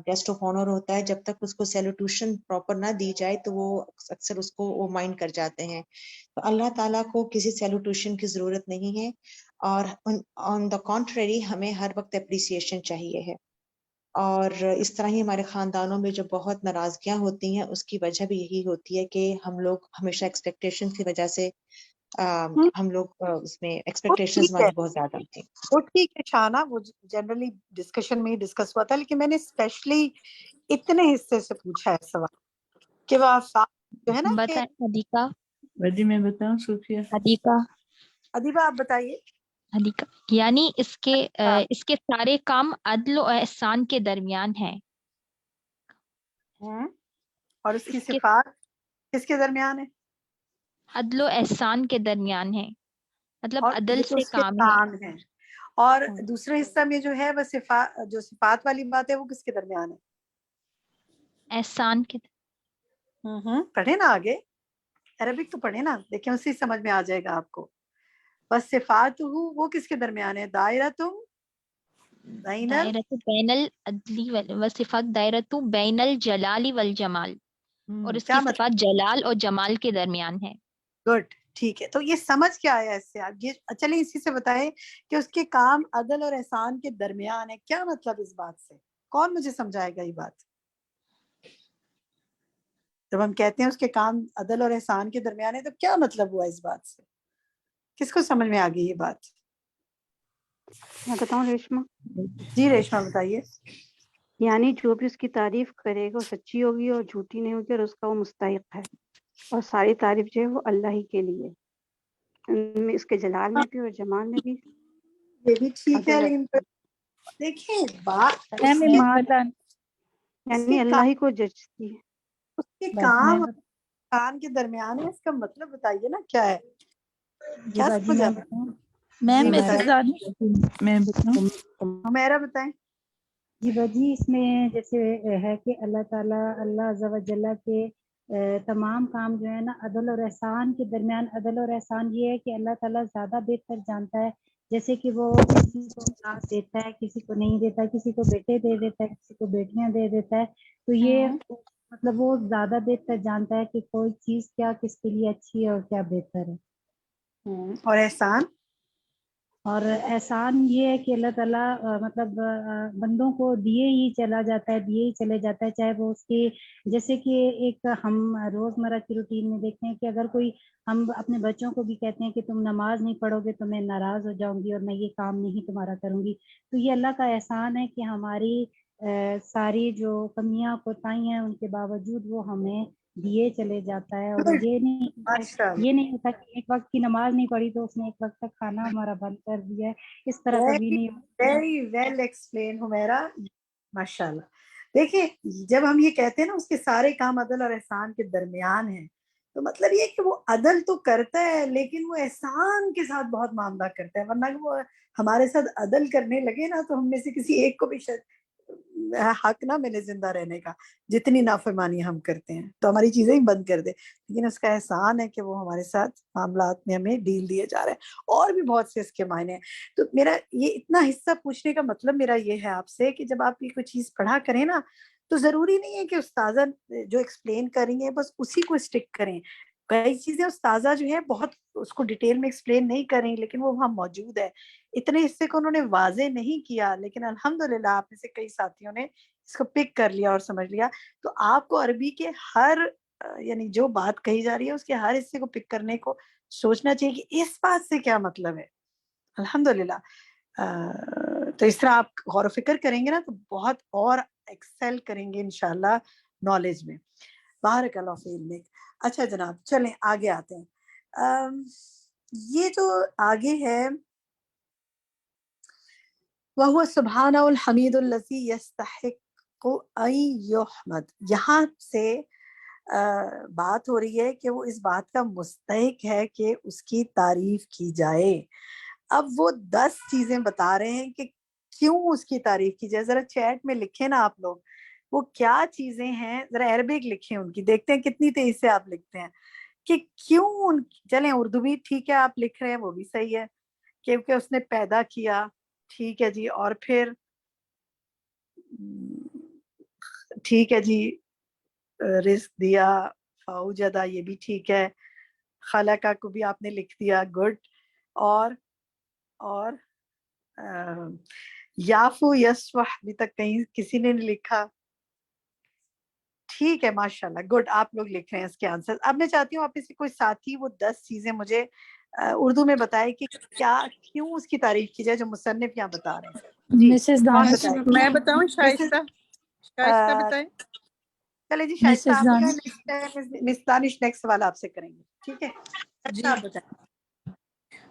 گیسٹ آف آنر ہوتا ہے، جب تک اس کو سیلوٹیشن پراپر نہ دی جائے تو وہ اکثر اس کو وہ مائنڈ کر جاتے ہیں، تو اللہ تعالیٰ کو کسی سیلوٹیشن کی ضرورت نہیں ہے، اور آن دا کانٹریری ہمیں ہر وقت اپریسیشن چاہیے ہے، اور اس طرح ہی ہمارے خاندانوں میں جو بہت ناراضگیاں ہوتی ہیں اس کی وجہ بھی یہی ہوتی ہے کہ ہم لوگ ہمیشہ ایکسپیکٹیشن کی وجہ سے ہم لوگ اس میں وہ ایکسپیکٹیشنز ٹھیک ہے، ہماری بہت زیادہ ہوتی ہیں۔ وہ ٹھیک ہے شاہانہ، وہ جنرلی ڈسکشن میں ہی ڈسکس ہوا تھا، لیکن میں نے اسپیشلی اتنے حصے سے پوچھا ہے سوال کہ وہ جو ہے نا کہ بتائیں حدیقہ، جی میں بتاؤں صوفیہ؟ حدیقہ ادیبہ آپ بتائیے۔ حدیقہ یعنی اس کے سارے کام عدل و احسان کے درمیان ہیں، اور اس کی صفات کس کے درمیان ہے؟ عدل و احسان کے درمیان ہے، مطلب اور عدل یہ تو سے اس کے کام ہے۔ کام ہیں، اور دوسرے حصہ میں جو ہے وہ صفات والی بات ہے، وہ کس کے درمیان ہے؟ احسان کے پڑھے نا آگے، عربک تو پڑھے نا، دیکھیں اسی سمجھ میں آ جائے گا آپ کو۔ بس صفات وہ کس کے درمیان ہے؟ دائرۃ بین بین العدلی وصفات دائرۃ بین الجلال والجمال، اور اس کی کیا مطلب؟ صفات جلال اور جمال کے درمیان ہے۔ گڈ، ٹھیک ہے، تو یہ سمجھ کیا آیا اس سے؟ آپ یہ چلیں اسی سے بتائیں کہ اس کے کام عدل اور احسان کے درمیان ہے، کیا مطلب اس بات سے؟ کون مجھے سمجھائے گا یہ بات؟ جب ہم کہتے ہیں اس کے کام عدل اور احسان کے درمیان ہے تو کیا مطلب ہوا اس بات سے؟ کس کو سمجھ میں آ گئی یہ بات؟ میں بتاؤں ریشما؟ جی ریشما بتائیے۔ یعنی جو بھی اس کی تعریف کرے گا وہ سچی ہوگی اور جھوٹی نہیں ہوگی، اور اس کا وہ مستحق ہے، اور ساری تعریف جو ہے وہ اللہ ہی کے لیے، ان میں اس کے جلال میں بھی اور جمال میں بھی۔ یہ بھی ٹھیک ہے، لیکن دیکھیں بات اس یعنی اللہ ہی کو ججتی ہے۔ اس کے کام کام کے درمیان ہے، اس کا مطلب بتائیے نا کیا ہے؟ کیا سمجھ آیا؟ میم میں بتاؤں؟ ہمیرا بتائیں۔ جی باجی، اس میں جیسے ہے کہ اللہ تعالیٰ اللہ عز و جل کے تمام کام جو ہے نا عدل اور احسان کے درمیان عدل اور احسان یہ ہے کہ اللہ تعالیٰ زیادہ بہتر جانتا ہے، جیسے کہ وہ کسی کو اولاد دیتا ہے، کسی کو نہیں دیتا، کسی کو بیٹے دے دیتا ہے، کسی کو بیٹیاں دے دیتا ہے، تو یہ مطلب وہ زیادہ بہتر جانتا ہے کہ کوئی چیز کیا کس کے لیے اچھی ہے اور کیا بہتر ہے۔ اور احسان؟ اور احسان یہ ہے کہ اللہ تعالیٰ مطلب بندوں کو دیے ہی چلا جاتا ہے، دیے ہی چلے جاتا ہے، چاہے وہ اس کے جیسے کہ ایک ہم روزمرہ کی روٹین میں دیکھتے ہیں کہ اگر کوئی ہم اپنے بچوں کو بھی کہتے ہیں کہ تم نماز نہیں پڑھو گے تو میں ناراض ہو جاؤں گی اور میں یہ کام نہیں تمہارا کروں گی، تو یہ اللہ کا احسان ہے کہ ہماری ساری جو کمیاں کوتاہیاں ہیں ان کے باوجود وہ ہمیں دیے چلے جاتا ہے، اور یہ نہیں ہوتا کہ ایک وقت کی نماز نہیں پڑھی تو اس نے ایک وقت تک کھانا ہمارا بند کر دیا ہے، اس طرح کبھی نہیں ہوتا۔ ویری ویل ایکسپلین حمیرا، ماشاء اللہ۔ دیکھیں جب ہم یہ کہتے ہیں نا اس کے سارے کام عدل اور احسان کے درمیان ہیں، تو مطلب یہ کہ وہ عدل تو کرتا ہے لیکن وہ احسان کے ساتھ بہت معاملہ کرتا ہے، ورنہ وہ ہمارے ساتھ عدل کرنے لگے نا تو ہم میں سے کسی ایک کو بھی شاید حق نہ ملے زندہ رہنے کا، جتنی نافرمانی ہم کرتے ہیں تو ہماری چیزیں ہی بند کر دے، لیکن اس کا احسان ہے کہ وہ ہمارے ساتھ معاملات میں ہمیں ڈیل دیے جا رہے ہیں، اور بھی بہت سے اس کے معنی ہیں۔ تو میرا یہ اتنا حصہ پوچھنے کا مطلب میرا یہ ہے آپ سے کہ جب آپ یہ کوئی چیز پڑھا کریں نا تو ضروری نہیں ہے کہ استاذہ جو ایکسپلین کریں گے بس اسی کو اسٹک کریں، کئی چیزیں استاذہ جو ہے بہت اس کو ڈیٹیل میں ایکسپلین نہیں کریں لیکن وہ وہاں موجود ہے، اتنے حصے کو انہوں نے واضح نہیں کیا لیکن الحمدللہ آپ میں سے کئی ساتھیوں نے اس کو پک کر لیا اور سمجھ لیا، تو آپ کو عربی کے ہر یعنی جو بات کہی جا رہی ہے اس کے ہر حصے کو پک کرنے کو سوچنا چاہیے کہ اس بات سے کیا مطلب ہے۔ الحمدللہ تو اس طرح آپ غور و فکر کریں گے نا تو بہت اور ایکسل کریں گے انشاءاللہ نالج میں۔ بارک اللہ فی علمک۔ اچھا جناب چلیں آگے آتے ہیں، یہ جو آگے ہے وَهُوَ سُبْحَانَهُ الْحَمِيدُ الَّذِي يَسْتَحِقُّ أَن يُحْمَدَ، یہاں سے بات ہو رہی ہے کہ وہ اس بات کا مستحق ہے کہ اس کی تعریف کی جائے۔ اب وہ 10 چیزیں بتا رہے ہیں کہ کیوں اس کی تعریف کی جائے، ذرا چیٹ میں لکھیں نا آپ لوگ وہ کیا چیزیں ہیں، ذرا عربک لکھیں ان کی، دیکھتے ہیں کتنی تیزی سے آپ لکھتے ہیں کہ کیوں چلیں اردو بھی ٹھیک ہے آپ لکھ رہے ہیں وہ بھی صحیح ہے، کیونکہ اس نے پیدا کیا، ٹھیک ہے جی، اور پھر ٹھیک ہے جی رزق دیا، فاوجدہ یہ بھی ٹھیک ہے، خلقہ کو بھی آپ نے لکھ دیا، گڈ، اور یافو یسفح ابھی تک کہیں کسی نے نہیں لکھا، ٹھیک ہے ماشاءاللہ گڈ، آپ لوگ لکھ رہے ہیں اس کے آنسر۔ اب میں چاہتی ہوں آپ میں سے کوئی ساتھی وہ 10 چیزیں مجھے اردو میں بتائے کہ کیا کیوں اس کی تعریف کی جائے جو مصنف یہاں بتا رہے ہیں۔ جی مسز کون دانش، بتائے؟ میں بتاؤں شائستہ بتائیں؟ چلے جی شائستہ آپ دانش۔ بتائیں، مس دانش نیکسٹ سوال آپ سے کریں گے، ٹھیک ہے؟ جی، آپ بتائیں۔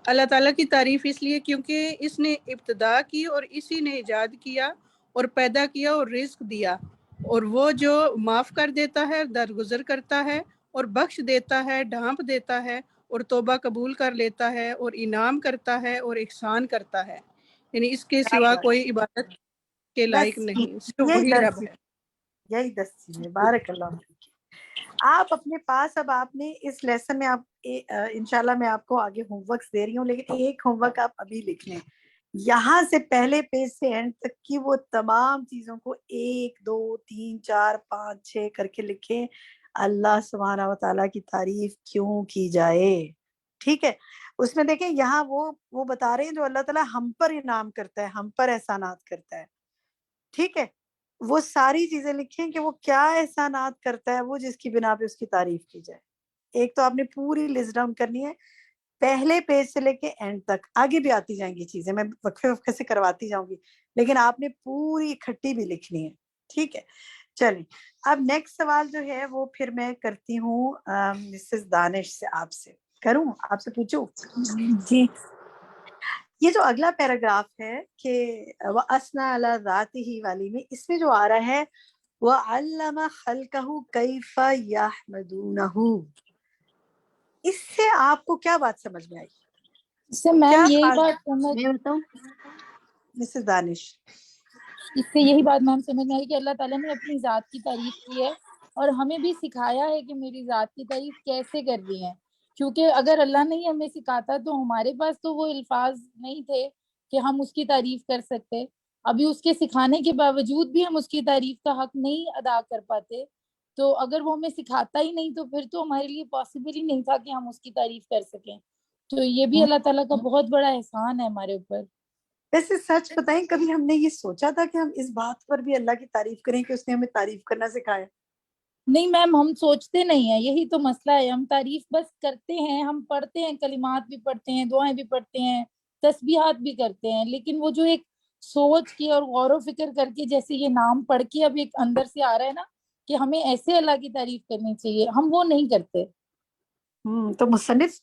اللہ تعالیٰ کی تعریف اس لیے کیونکہ اس نے ابتدا کی اور اسی نے ایجاد کیا اور پیدا کیا اور رزق دیا، اور وہ جو معاف کر دیتا ہے، درگزر کرتا ہے اور بخش دیتا ہے، ڈھانپ دیتا ہے اور توبہ قبول کر لیتا ہے اور انعام کرتا ہے اور احسان کرتا ہے، یعنی اس کے سوا کوئی عبادت کے لائق نہیں، صرف وہی رب ہے۔ یہی 10 چیزیں، بارک اللہ فیک۔ آپ اپنے پاس اب آپ نے اس لیسن میں آپ انشاءاللہ میں آپ کو آگے ہوم ورکس دے رہی ہوں لیکن ایک ہوم ورک آپ ابھی لکھ لیں، یہاں سے پہلے پیج سے اینڈ تک کی وہ تمام چیزوں کو 1 2 3 4 5 6 کر کے لکھیں، اللہ سبحانہ و تعالیٰ کی تعریف کیوں کی جائے، ٹھیک ہے؟ اس میں دیکھیں یہاں وہ بتا رہے ہیں جو اللہ تعالیٰ ہم پر انعام کرتا ہے، ہم پر احسانات کرتا ہے، ٹھیک ہے؟ وہ ساری چیزیں لکھیں کہ وہ کیا احسانات کرتا ہے وہ جس کی بنا پہ اس کی تعریف کی جائے۔ ایک تو آپ نے پوری لسٹ ڈاؤن کرنی ہے پہلے پیج سے لے کے اینڈ تک، آگے بھی آتی جائیں گی چیزیں، میں وقفے سے کرواتی جاؤں گی لیکن آپ نے پوری اکٹھی بھی لکھنی ہے، ٹھیک ہے؟ چلیں اب نیکسٹ سوال جو ہے وہ پھر میں کرتی ہوں مسز دانش سے، آپ سے کروں، آپ سے پوچھوں؟ جی یہ جو اگلا پیراگراف ہے کہ وَأَثْنَى عَلَى ذَاتِهِ والی میں، اس میں جو آ رہا ہے وَعَلَّمَ خَلْقَهُ كَيْفَ يَحْمَدُونَهُ، اس سے آپ کو کیا بات سمجھ میں آئی؟ اس سے میم یہی بات سمجھ، میں بتاؤں؟ مسز دانش، اس سے یہی بات میم سمجھ میں آئی کہ اللہ تعالیٰ نے اپنی ذات کی تعریف کی ہے اور ہمیں بھی سکھایا ہے کہ میری ذات کی تعریف کیسے کرنی ہے، کیونکہ اگر اللہ نہیں ہمیں سکھاتا تو ہمارے پاس تو وہ الفاظ نہیں تھے کہ ہم اس کی تعریف کر سکتے. ابھی اس کے سکھانے کے باوجود بھی ہم اس کی تعریف کا حق نہیں ادا کر پاتے. تو اگر وہ ہمیں سکھاتا ہی نہیں تو پھر تو ہمارے لیے پاسبل ہی نہیں تھا کہ ہم اس کی تعریف کر سکیں. تو یہ بھی اللہ تعالیٰ کا بہت بڑا احسان ہے ہمارے اوپر. ویسے سچ بتائیں، کبھی ہم نے یہ سوچا تھا کہ ہم اس بات پر بھی اللہ کی تعریف کریں کہ اس نے ہمیں تعریف کرنا سکھایا؟ نہیں میم، ہم سوچتے نہیں ہیں، یہی تو مسئلہ ہے. ہم تعریف بس کرتے ہیں، ہم پڑھتے ہیں، کلمات بھی پڑھتے ہیں، دعائیں بھی پڑھتے ہیں، تسبیحات بھی کرتے ہیں، لیکن وہ جو ایک سوچ کے اور غور و فکر کر کے جیسے یہ نام پڑھ کے اب ایک اندر سے آ رہا ہے نا کہ ہمیں ایسے اللہ کی تعریف کرنی چاہیے، ہم وہ نہیں کرتے. تو مصنف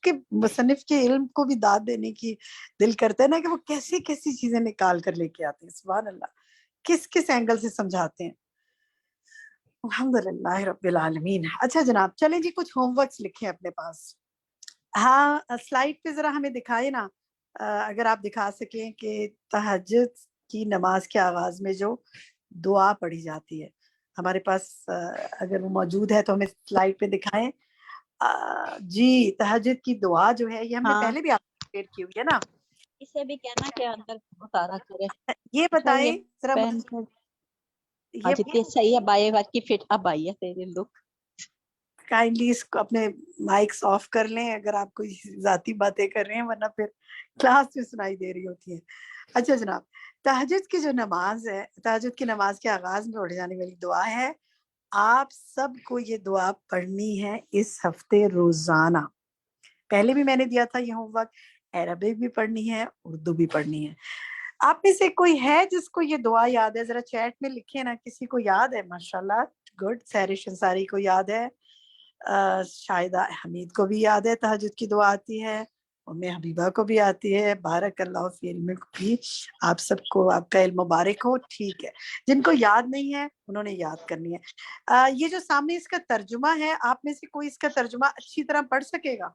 کے علم کو بھی داد دینے کی دل کرتا ہے نا کہ وہ کیسی کیسی چیزیں نکال کر لے کے آتے ہیں. سبحان اللہ، کس کس اینگل سے سمجھاتے ہیں. الحمدللہ رب العالمین. اچھا جناب، چلیں جی کچھ ہوم ورکس لکھیں اپنے پاس. ہاں سلائیڈ پہ ذرا ہمیں دکھائے نا، اگر آپ دکھا سکیں کہ تہجد کی نماز کے آغاز میں جو دعا پڑھی جاتی ہے ہمارے پاس، اگر وہ موجود ہے تو ہمیں سلائیڈ پہ دکھائیں. جی تہجد کی دعا جو ہے یہ ہم نے پہلے بھی آپ کو شیئر کی ہوئی ہے نا. اسے بھی کہنا کہ اندر اتارا کرے. یہ بتائیں ذرا یہ جتنی صحیح اب آئے گا کی فٹ اب آئی ہے تیرے لک. کائنڈلی اس کو اپنے مائکس آف کر لیں اگر آپ کوئی ذاتی باتیں کر رہے ہیں، ورنہ پھر کلاس میں سنائی دے رہی ہوتی ہے. اچھا جناب، تہجد کی جو نماز ہے، تہجد کی نماز کے آغاز میں پڑھی جانے والی دعا ہے. آپ سب کو یہ دعا پڑھنی ہے اس ہفتے روزانہ. پہلے بھی میں نے دیا تھا یہ ہوم ورک، عربک بھی پڑھنی ہے، اردو بھی پڑھنی ہے. آپ میں سے کوئی ہے جس کو یہ دعا یاد ہے؟ ذرا چیٹ میں لکھیں نا. کسی کو یاد ہے؟ ماشاءاللہ، گڈ. سہرش انصاری کو یاد ہے، شاہدہ حمید کو بھی یاد ہے تہجد کی دعا آتی ہے، ام حبیبہ کو بھی آتی ہے. بارک اللہ فی علمک بھی. آپ سب کو آپ کا علم مبارک ہو. ٹھیک ہے، جن کو یاد نہیں ہے انہوں نے یاد کرنی ہے. یہ جو سامنے اس کا ترجمہ ہے، آپ میں سے کوئی اس کا ترجمہ اچھی طرح پڑھ سکے گا؟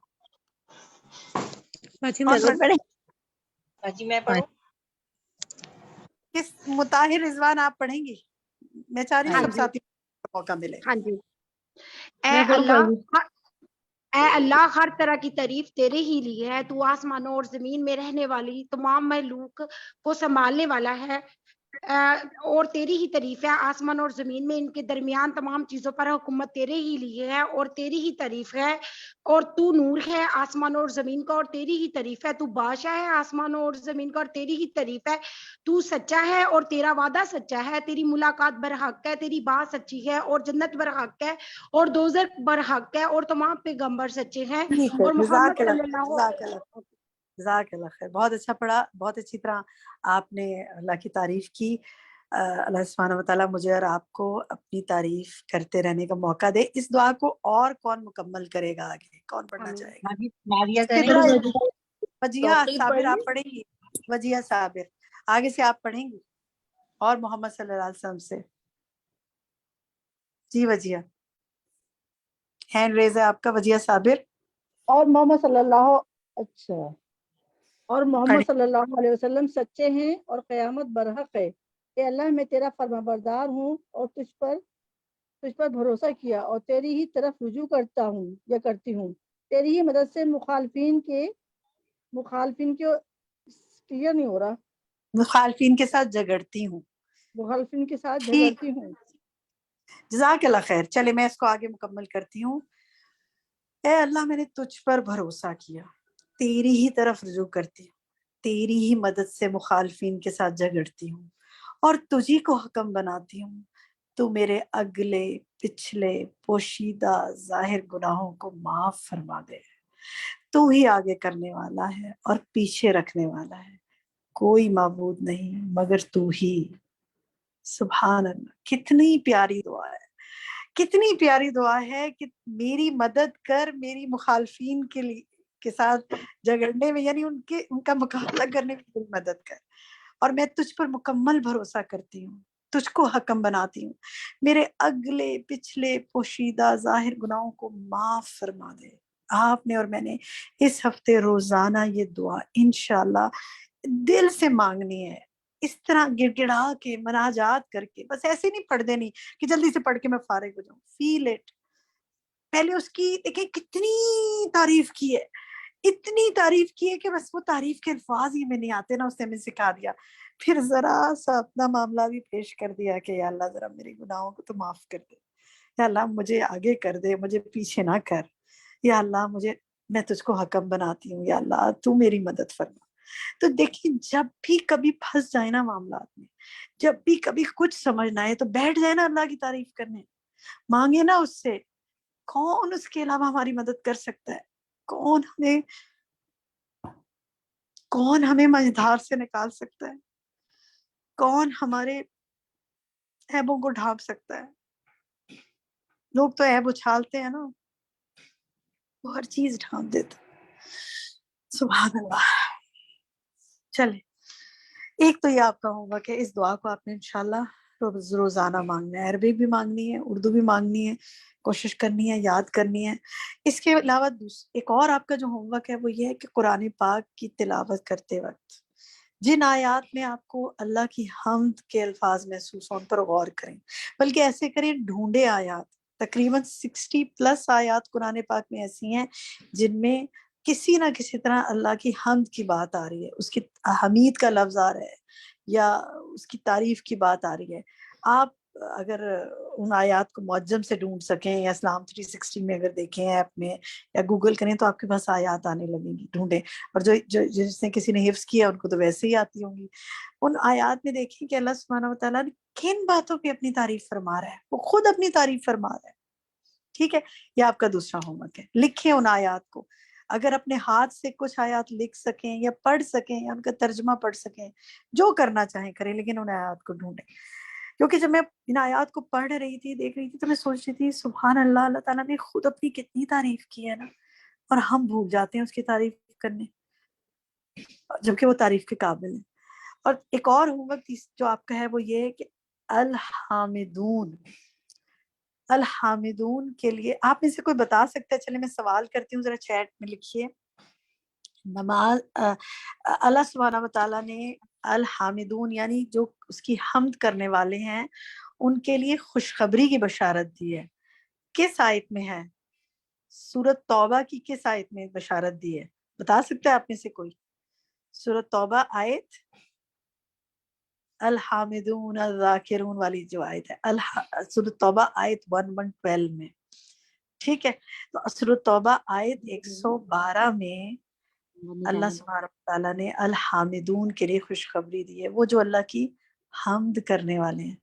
میں پڑھوں؟ کس مطاہر رضوان آپ پڑھیں گی؟ میں چاہ رہی ہوں سب ساتھی کو موقع ملے. ہاں جی. اے اللہ، ہر طرح کی تعریف تیرے ہی لیے ہے. تو آسمانوں اور زمین میں رہنے والی تمام مخلوق کو سنبھالنے والا ہے، اور تیری ہی تعریف ہے. آسمان اور زمین میں ان کے درمیان تمام چیزوں پر حکومت تیرے ہی لیے ہے اور تیری ہی تعریف ہے. اور تو نور ہے آسمان اور زمین کا اور تیری ہی تعریف ہے. تو بادشاہ ہے آسمان اور زمین کا اور تیری ہی تعریف ہے. تو سچا ہے اور تیرا وعدہ سچا ہے. تیری ملاقات برحق ہے، تیری بات سچی ہے اور جنت برحق ہے اور دوزخ برحق ہے اور تمام پیغمبر سچے ہیں. اور محمد صلی اللہ جزاک اللہ خیر. بہت اچھا پڑھا، بہت اچھی طرح آپ نے اللہ کی تعریف کی. اللہ سبحانہ وتعالیٰ مجھے اور آپ کو اپنی تعریف کرتے رہنے کا موقع دے. اس دعا کو اور کون مکمل کرے گا؟ آگے کون پڑھنا چاہے گا؟ وجیہ صابر آپ پڑھیں گی؟ وجیہ صابر آگے سے آپ پڑھیں گی، اور محمد صلی اللہ علیہ وسلم سے. جی وجیہ، ہینڈ ریز ہے آپ کا. وجیہ صابر. اور محمد صلی اللہ اور محمد صلی اللہ علیہ وسلم سچے ہیں اور قیامت برحق ہے. اے اللہ، میں تیرا فرما بردار ہوں اور تجھ پر بھروسہ کیا اور تیری ہی طرف رجوع کرتا ہوں یا کرتی ہوں. تیری ہی مدد سے مخالفین کے کلیئر نہیں ہو رہا. مخالفین کے ساتھ جھگڑتی ہوں. مخالفین کے ساتھ جھگڑتی ہوں. جزاک اللہ خیر. چلے میں اس کو آگے مکمل کرتی ہوں. اے اللہ، میں نے تجھ پر بھروسہ کیا، تیری ہی طرف رجوع کرتی ہوں، تیری ہی مدد سے مخالفین کے ساتھ جھگڑتی ہوں اور تجھی کو حکم بناتی ہوں. تو میرے اگلے پچھلے پوشیدہ ظاہر گناہوں کو معاف فرما دے. تو ہی آگے کرنے والا ہے اور پیچھے رکھنے والا ہے. کوئی معبود نہیں مگر تو ہی. سبحان اللہ. کتنی پیاری دعا ہے، کتنی پیاری دعا ہے کہ میری مدد کر میری مخالفین کے ساتھ جھگڑنے میں، یعنی ان کا مقابلہ کرنے میں میری مدد کر، اور میں تجھ پر مکمل بھروسہ کرتی ہوں، تجھ کو حکم بناتی ہوں. میرے اگلے پچھلے پوشیدہ ظاہر گناہوں کو معاف فرما دے. آپ نے اور میں نے اس ہفتے روزانہ یہ دعا انشاءاللہ دل سے مانگنی ہے. اس طرح گڑ گڑا کے مناجات کر کے، بس ایسے نہیں پڑھ دینی کہ جلدی سے پڑھ کے میں فارغ ہو جاؤں. Feel it. پہلے اس کی دیکھیں کتنی تعریف کی ہے، اتنی تعریف کی ہے کہ بس وہ تعریف کے الفاظ ہی میں نہیں آتے نا، اس نے ہمیں سکھا دیا. پھر ذرا سا اپنا معاملہ بھی پیش کر دیا کہ یا اللہ ذرا میرے گناہوں کو تو معاف کر دے، یا اللہ مجھے آگے کر دے، مجھے پیچھے نہ کر، یا اللہ میں تجھ کو حکم بناتی ہوں، یا اللہ تو میری مدد فرما. تو دیکھیں جب بھی کبھی پھنس جائے نا معاملات میں، جب بھی کبھی کچھ سمجھنا ہے تو بیٹھ جائے نا اللہ کی تعریف کرنے، مانگے نا اس سے. کون اس کے علاوہ ہماری مدد کر سکتا ہے؟ کون ہمیں مجدھار سے نکال سکتا ہے؟ کون ہمارے عیبوں کو ڈھانپ سکتا ہے؟ لوگ تو عیب اچھالتے ہیں نا، وہ ہر چیز ڈھانپ دیتا. سبحان اللہ. چلے، ایک تو یہ آپ کا ہوگا کہ اس دعا کو آپ نے انشاءاللہ روزانہ مانگنا ہے، عربی بھی مانگنی ہے، اردو بھی مانگنی ہے، کوشش کرنی ہے، یاد کرنی ہے. اس کے علاوہ ایک اور آپ کا جو ہوم ورک ہے وہ یہ ہے کہ قرآن پاک کی تلاوت کرتے وقت جن آیات میں آپ کو اللہ کی حمد کے الفاظ محسوس ہوں ان پر غور کریں، بلکہ ایسے کریں ڈھونڈے آیات. تقریباً 60+ آیات قرآن پاک میں ایسی ہیں جن میں کسی نہ کسی طرح اللہ کی حمد کی بات آ رہی ہے، اس کی حمید کا لفظ آ رہا ہے یا اس کی تعریف کی بات آ رہی ہے. آپ اگر ان آیات کو معجم سے ڈھونڈ سکیں یا اسلام 360 میں اگر دیکھیں ایپ میں یا گوگل کریں تو آپ کے پاس آیات آنے لگیں گی، ڈھونڈیں. اور جس نے کسی نے حفظ کیا ان کو تو ویسے ہی آتی ہوں گی. ان آیات میں دیکھیں کہ اللہ سبحانہ و تعالیٰ نے کن باتوں پہ اپنی تعریف فرما رہا ہے، وہ خود اپنی تعریف فرما رہا ہے. ٹھیک ہے، یہ آپ کا دوسرا ہوم ورک ہے. لکھیں ان آیات کو، اگر اپنے ہاتھ سے کچھ آیات لکھ سکیں یا پڑھ سکیں یا ان کا ترجمہ پڑھ سکیں، جو کرنا چاہیں کریں، لیکن ان آیات کو ڈھونڈیں. کیونکہ جب میں ان آیات کو پڑھ رہی تھی، دیکھ رہی تھی، تو میں سوچ رہی تھی سبحان اللہ، اللہ تعالیٰ نے خود اپنی کتنی تعریف کی ہے نا، اور ہم بھول جاتے ہیں اس کی تعریف کرنے جبکہ وہ تعریف کے قابل ہیں. اور ایک اور ہوم ورک جو آپ کا ہے وہ یہ ہے کہ الحامدون. الحامدون کے لیے آپ میں سے کوئی بتا سکتا ہے؟ چلے میں سوال کرتی ہوں، ذرا چیٹ میں لکھیے. نماز اللہ سبحانہ و تعالیٰ نے الحامدون یعنی جو اس کی حمد کرنے والے ہیں ان کے لیے خوشخبری کی بشارت دی ہے. کس آیت میں ہے؟ سورۃ توبہ کی کس آیت میں بشارت دی ہے؟ بتا سکتا ہے آپ میں سے کوئی؟ سورۃ توبہ آیت الحامدون الذاکرون والی جو آیت ہے، سورۃ توبہ آیت 112 میں. ٹھیک ہے، تو سورۃ توبہ آیت 112 میں اللہ سبحانہ وتعالیٰ نے الحامدون کے لیے خوشخبری دی ہے، وہ جو اللہ کی حمد کرنے والے ہیں.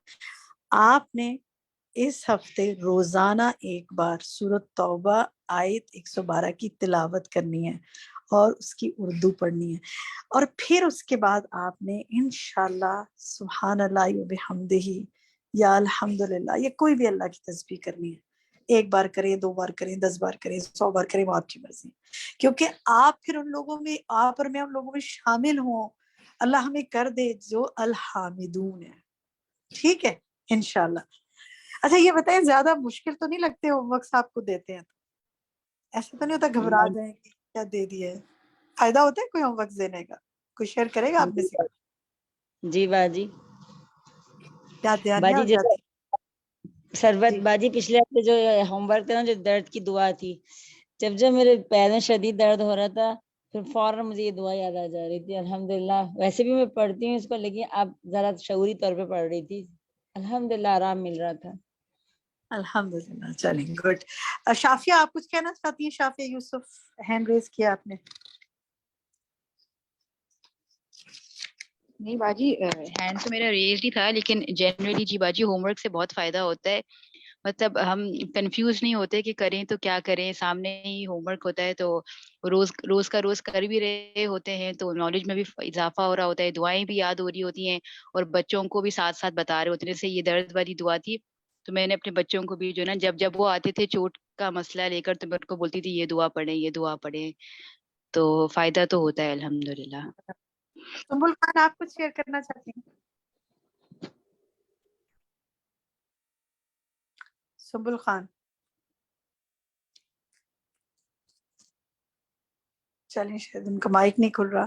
آپ نے اس ہفتے روزانہ ایک بار سورۃ توبہ آیت 112 کی تلاوت کرنی ہے اور اس کی اردو پڑھنی ہے، اور پھر اس کے بعد آپ نے انشاءاللہ سبحان اللہ و بحمدہ یا الحمدللہ یا کوئی بھی اللہ کی تسبیح کرنی ہے. ایک بار کریں، 2 بار کریں، 10 بار کریں، 100 بار کریں، وہ آپ کی مرضی. کیونکہ آپ پھر ان لوگوں میں، آپ اور میں ان لوگوں میں شامل ہوں، اللہ ہمیں کر دے جو الحامدون ہے. ٹھیک ہے انشاءاللہ. اچھا یہ بتائیں زیادہ مشکل تو نہیں لگتے ہوم ورکس آپ کو دیتے ہیں؟ ایسا تو نہیں ہوتا گھبرا جائیں گے کیا دے دیا ہے؟ فائدہ ہوتا ہے کوئی ہوم ورک دینے کا؟ کوئی شیئر کرے گا آپ میں سے؟ جی باجی. یاد دہانیاں باجی ہو جیسے جاتی سربت جی. باجی پچھلے ہفتے جو ہوم ورک تھا نا، جو درد کی دعا تھی، جب میرے پیر میں شدید درد ہو رہا تھا پھر فوراً مجھے یہ دعا یاد آ جا رہی تھی. الحمدللہ ویسے بھی میں پڑھتی ہوں اس کو، لیکن اب ذرا شعوری طور پہ پڑھ رہی تھی. الحمدللہ آرام مل رہا تھا. الحمدللہ. چلیں گڈ. شافیہ آپ کچھ کہنا چاہتی ہیں؟ شافیہ یوسف ہینڈ ریز کیا آپ نے. نہیں باجی، ہینڈ تو میرا ریز ہی تھا، لیکن جنرلی جی باجی ہوم ورک سے بہت فائدہ ہوتا ہے. مطلب ہم کنفیوز نہیں ہوتے کہ کریں تو کیا کریں، سامنے ہی ہوم ورک ہوتا ہے تو روز کا روز کر بھی رہے ہوتے ہیں، تو نالج میں بھی اضافہ ہو رہا ہوتا ہے، دعائیں بھی یاد ہو رہی ہوتی ہیں، اور بچوں کو بھی ساتھ ساتھ بتا رہے ہوتے ہیں. جیسے یہ درد والی دعا تھی تو میں نے اپنے بچوں کو بھی جو نا جب وہ آتے تھے چوٹ کا مسئلہ لے کر تو میں ان کو بولتی تھی یہ دعا پڑھیں، یہ دعا پڑھیں. تو فائدہ تو ہوتا ہے الحمدللہ. سنبل خان آپ کچھ شیئر کرنا چاہتی ہیں؟ سنبل خان. چلیں شاید ان کا مائک نہیں کھل رہا.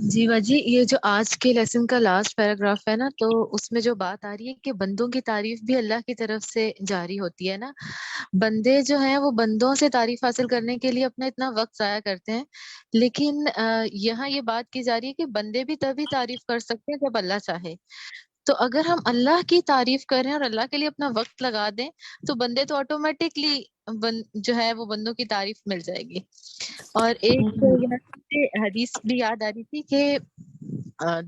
جی باجی، یہ جو آج کے لیسن کا لاسٹ پیراگراف ہے نا، تو اس میں جو بات آ رہی ہے کہ بندوں کی تعریف بھی اللہ کی طرف سے جاری ہوتی ہے نا. بندے جو ہیں وہ بندوں سے تعریف حاصل کرنے کے لیے اپنا اتنا وقت ضائع کرتے ہیں، لیکن یہاں یہ بات کی جا رہی ہے کہ بندے بھی تبھی تعریف کر سکتے ہیں جب اللہ چاہے. تو اگر ہم اللہ کی تعریف کریں اور اللہ کے لیے اپنا وقت لگا دیں تو بندے تو آٹومیٹکلی جو ہے وہ بندوں کی تعریف مل جائے گی. اور ایک یہاں سے حدیث بھی یاد آ رہی تھی کہ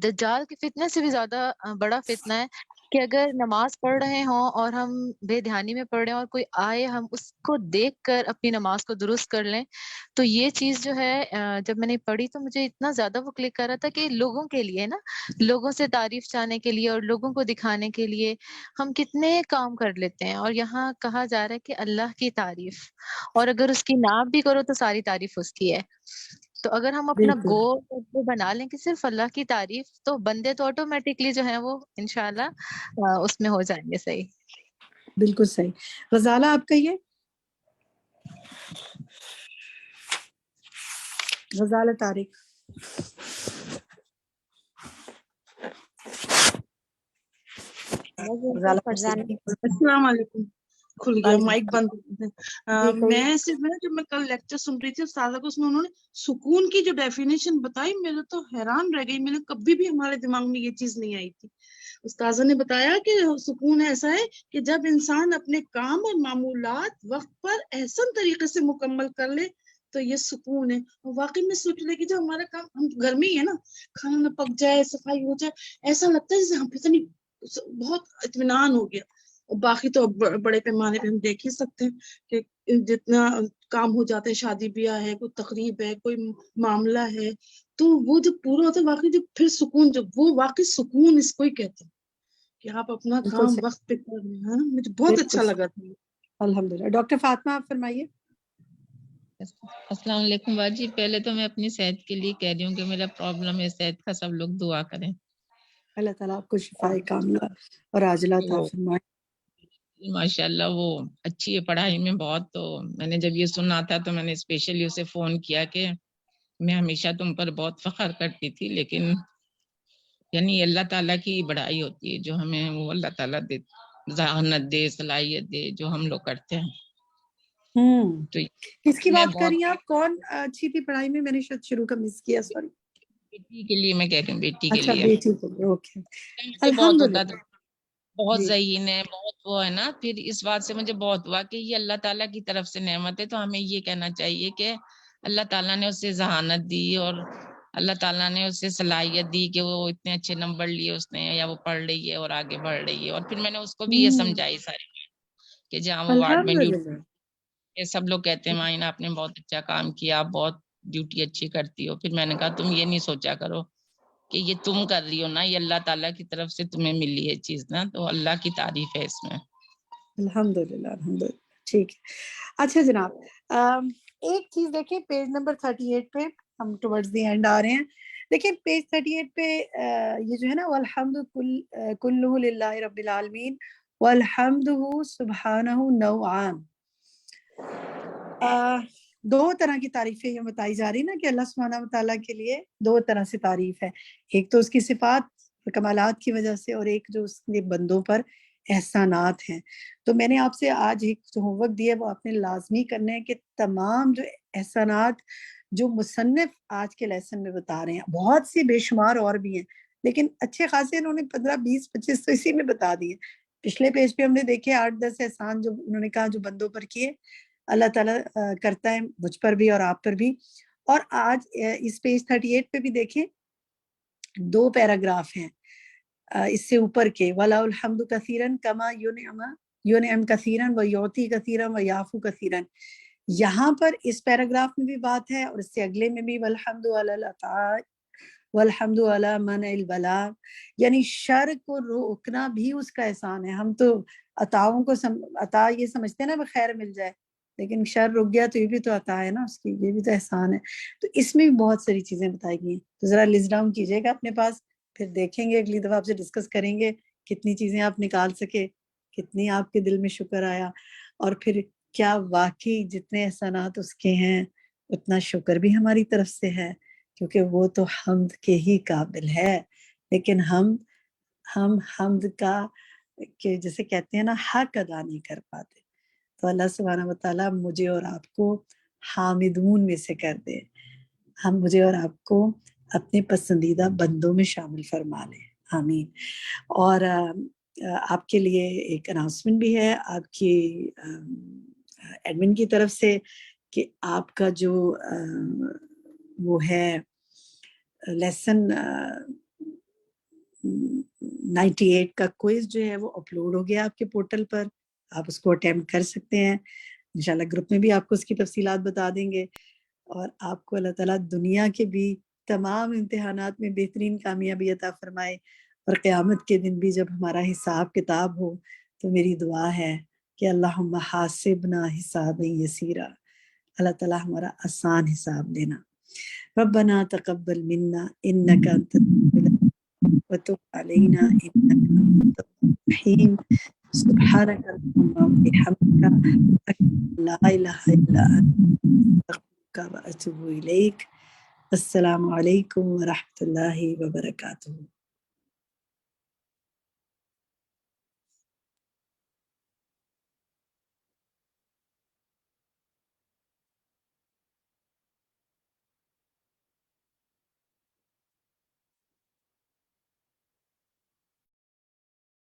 دجال کے فتنے سے بھی زیادہ بڑا فتنہ ہے کہ اگر نماز پڑھ رہے ہوں اور ہم بے دھیانی میں پڑھ رہے ہیں اور کوئی آئے ہم اس کو دیکھ کر اپنی نماز کو درست کر لیں. تو یہ چیز جو ہے جب میں نے پڑھی تو مجھے اتنا زیادہ وہ کلک کر رہا تھا کہ لوگوں کے لیے نا، لوگوں سے تعریف چاہنے کے لیے اور لوگوں کو دکھانے کے لیے ہم کتنے کام کر لیتے ہیں. اور یہاں کہا جا رہا ہے کہ اللہ کی تعریف، اور اگر اس کی نام بھی کرو تو ساری تعریف اس کی ہے. تو اگر ہم اپنا بالکل گول بنا لیں کہ صرف اللہ کی تعریف، تو بندے تو آٹومیٹکلی جو ہیں وہ انشاءاللہ اس میں ہو جائیں گے صحیح. بالکل صحیح. غزالہ آپ کہیے. غزالہ طارق. غزالہ السلام علیکم. کھل گیا مائک بند. میں صرف جب میں کل لیکچر سن رہی تھی استاذہ کو، اس میں انہوں نے سکون کی جو ڈیفینیشن بتائی میرے تو حیران رہ گئی. میں نے کبھی بھی ہمارے دماغ میں یہ چیز نہیں آئی تھی. استاذہ نے بتایا کہ سکون ایسا ہے کہ جب انسان اپنے کام اور معمولات وقت پر احسن طریقے سے مکمل کر لے تو یہ سکون ہے. اور واقعی میں سوچ رہی کہ جب ہمارا کام، ہم گھر میں ہی ہے نا، کھانا نہ پک جائے، صفائی ہو جائے، ایسا لگتا ہے جیسے ہم پتہ نہیں بہت اطمینان ہو گیا. اور باقی تو بڑے پیمانے پہ ہم دیکھ ہی سکتے ہیں کہ جتنا کام ہو جاتا ہے، شادی بیاہ ہے، کوئی تقریب ہے، کوئی معاملہ ہے، تو وہ جب پورا ہوتا ہے واقعی جو پھر سکون، جب وہ واقعی سکون اس کو ہی کہتے ہیں کہ آپ اپنا کام وقت پہ کر رہے ہیں. مجھے بہت اچھا لگا تھا. الحمدللہ. ڈاکٹر فاطمہ آپ فرمائیے. السلام علیکم باجی. پہلے تو میں اپنی صحت کے لیے کہہ رہی ہوں کہ میرا پرابلم ہے صحت کا، سب لوگ دعا کریں. اللہ تعالیٰ آپ کو شفائے کاملہ اور عاجلہ عطا فرمائے. ماشاء اللہ وہ اچھی ہے پڑھائی میں بہت. تو میں نے جب یہ سنا تھا تو میں نے اسپیشلی اسے فون کیا کہ میں ہمیشہ تم پر بہت فخر کرتی تھی، لیکن یعنی اللہ تعالیٰ کی بڑائی ہوتی ہے جو ہمیں وہ اللہ تعالیٰ دے، ذہانت دے، صلاحیت دے، جو ہم لوگ کرتے ہیں. تو کس کی بات کر رہی ہیں آپ؟ کون اچھی تھی پڑھائی میں؟ میں نے شاید شروع کا مس کیا، سوری. بیٹی کے لیے میں کہہ رہی ہوں، بیٹی کے اچھا لیے. بیٹی کے لیے. اوکے. مجھے بہت ہوتا تھا، بہت جی. ذہین ہے، بہت وہ ہے نا. پھر اس بات سے مجھے بہت ہوا کہ یہ اللہ تعالیٰ کی طرف سے نعمت ہے. تو ہمیں یہ کہنا چاہیے کہ اللہ تعالیٰ نے اسے ذہانت دی اور اللہ تعالیٰ نے اسے صلاحیت دی کہ وہ اتنے اچھے نمبر لیے اس نے، یا وہ پڑھ رہی ہے اور آگے بڑھ رہی ہے. اور پھر میں نے اس کو بھی یہ سمجھائی ساری کہ جہاں وہ وارڈ میں ڈیوٹی، یہ سب لوگ کہتے ہیں معائنہ آپ نے بہت اچھا کام کیا، آپ بہت ڈیوٹی اچھی کرتی ہو. پھر میں نے کہا تم یہ نہیں سوچا کرو کہ یہ تم کر رہی ہو نا، یہ اللہ تعالیٰ کی طرف سے تمہیں ملی ہے چیز نا، تو اللہ کی تعریف ہے اس میں. الحمدللہ. الحمدللہ. ٹھیک ہے. اچھا جناب، ایک چیز دیکھیں پیج نمبر 38 پہ، ہم ٹورڈز دی اینڈ آ رہے ہیں. دیکھیں پیج 38 پہ یہ جو ہے نا، والحمد کلہ للہ رب العالمین والحمد سبحانہ نوعان. دو طرح کی تعریفیں یہ بتائی جا رہی نا کہ اللہ سبحانہ وتعالیٰ کے لیے دو طرح سے تعریف ہے. ایک تو اس کی صفات اور کمالات کی وجہ سے، اور ایک جو اس کے بندوں پر احسانات ہیں. تو میں نے آپ سے آج ایک جو ہوم ورک دیا وہ آپ نے لازمی کرنا ہے کہ تمام جو احسانات جو مصنف آج کے لیسن میں بتا رہے ہیں، بہت سی بے شمار اور بھی ہیں، لیکن اچھے خاصے انہوں نے 15 20 25 تو اسی میں بتا دیے. پچھلے پیج پہ ہم نے دیکھے 8-10 احسان جو انہوں نے کہا جو بندوں پر کیے، اللہ تعالیٰ کرتا ہے مجھ پر بھی اور آپ پر بھی. اور آج اس پیج 38 پہ بھی دیکھیں 2 پیراگراف ہیں اس سے اوپر کے، وَلَهُ الْحَمْدُ كَثِيرًا كَمَا يُنْعِمُ كَثِيرًا وَيُعْطِي كَثِيرًا وَيَعْفُو كَثِيرًا. یہاں پر اس پیراگراف میں بھی بات ہے اور اس سے اگلے میں بھی وَالْحَمْدُ عَلَى الْعَطَاءِ وَالْحَمْدُ عَلَى مَنْعِ الْبَلَاءِ. یعنی شر کو روکنا بھی اس کا احسان ہے. ہم تو عطاؤں کو عطا یہ سمجھتے ہیں نا خیر مل جائے، لیکن شر رک گیا تو یہ بھی تو عطا ہے نا اس کی، یہ بھی تو احسان ہے. تو اس میں بھی بہت ساری چیزیں بتائی گئی ہیں. تو ذرا لسٹ ڈاؤن کیجیے گا اپنے پاس، پھر دیکھیں گے اگلی دفعہ آپ سے ڈسکس کریں گے کتنی چیزیں آپ نکال سکے، کتنی آپ کے دل میں شکر آیا، اور پھر کیا واقعی جتنے احسانات اس کے ہیں اتنا شکر بھی ہماری طرف سے ہے. کیونکہ وہ تو حمد کے ہی قابل ہے، لیکن ہم حمد کا کہ جسے کہتے ہیں نا حق ادا نہیں کر پاتے. تو اللہ سبحانہ و تعالیٰ مجھے اور آپ کو حامدون میں سے کر دے، ہم مجھے اور آپ کو اپنے پسندیدہ بندوں میں شامل فرما لیں، آمین. اور آپ کے لیے ایک اناؤنسمنٹ بھی ہے آپ کی ایڈمن کی طرف سے کہ آپ کا جو وہ ہے لیسن 98 کا کوئز جو ہے وہ اپلوڈ ہو گیا آپ کے پورٹل پر، آپ اس کو اٹیمپٹ کر سکتے ہیں. انشاءاللہ گروپ میں بھی آپ کو اس کی تفصیلات بتا دیں گے، اور آپ کو اللہ تعالیٰ دنیا کے بھی تمام امتحانات میں بہترین کامیابی عطا فرمائے، اور قیامت کے دن بھی جب ہمارا حساب کتاب ہو تو میری دعا ہے کہ اللہم حاسبنا حسابا یسیرا، اللہ تعالیٰ ہمارا آسان حساب لینا. ربنا تقبل منا انک انت وتب علینا انک انت الرحیم. سبحانک اللہم وبحمدک لا الہ الا انت استغفرک واتوب الیک. السلام علیکم ورحمۃ اللہ وبرکاتہ.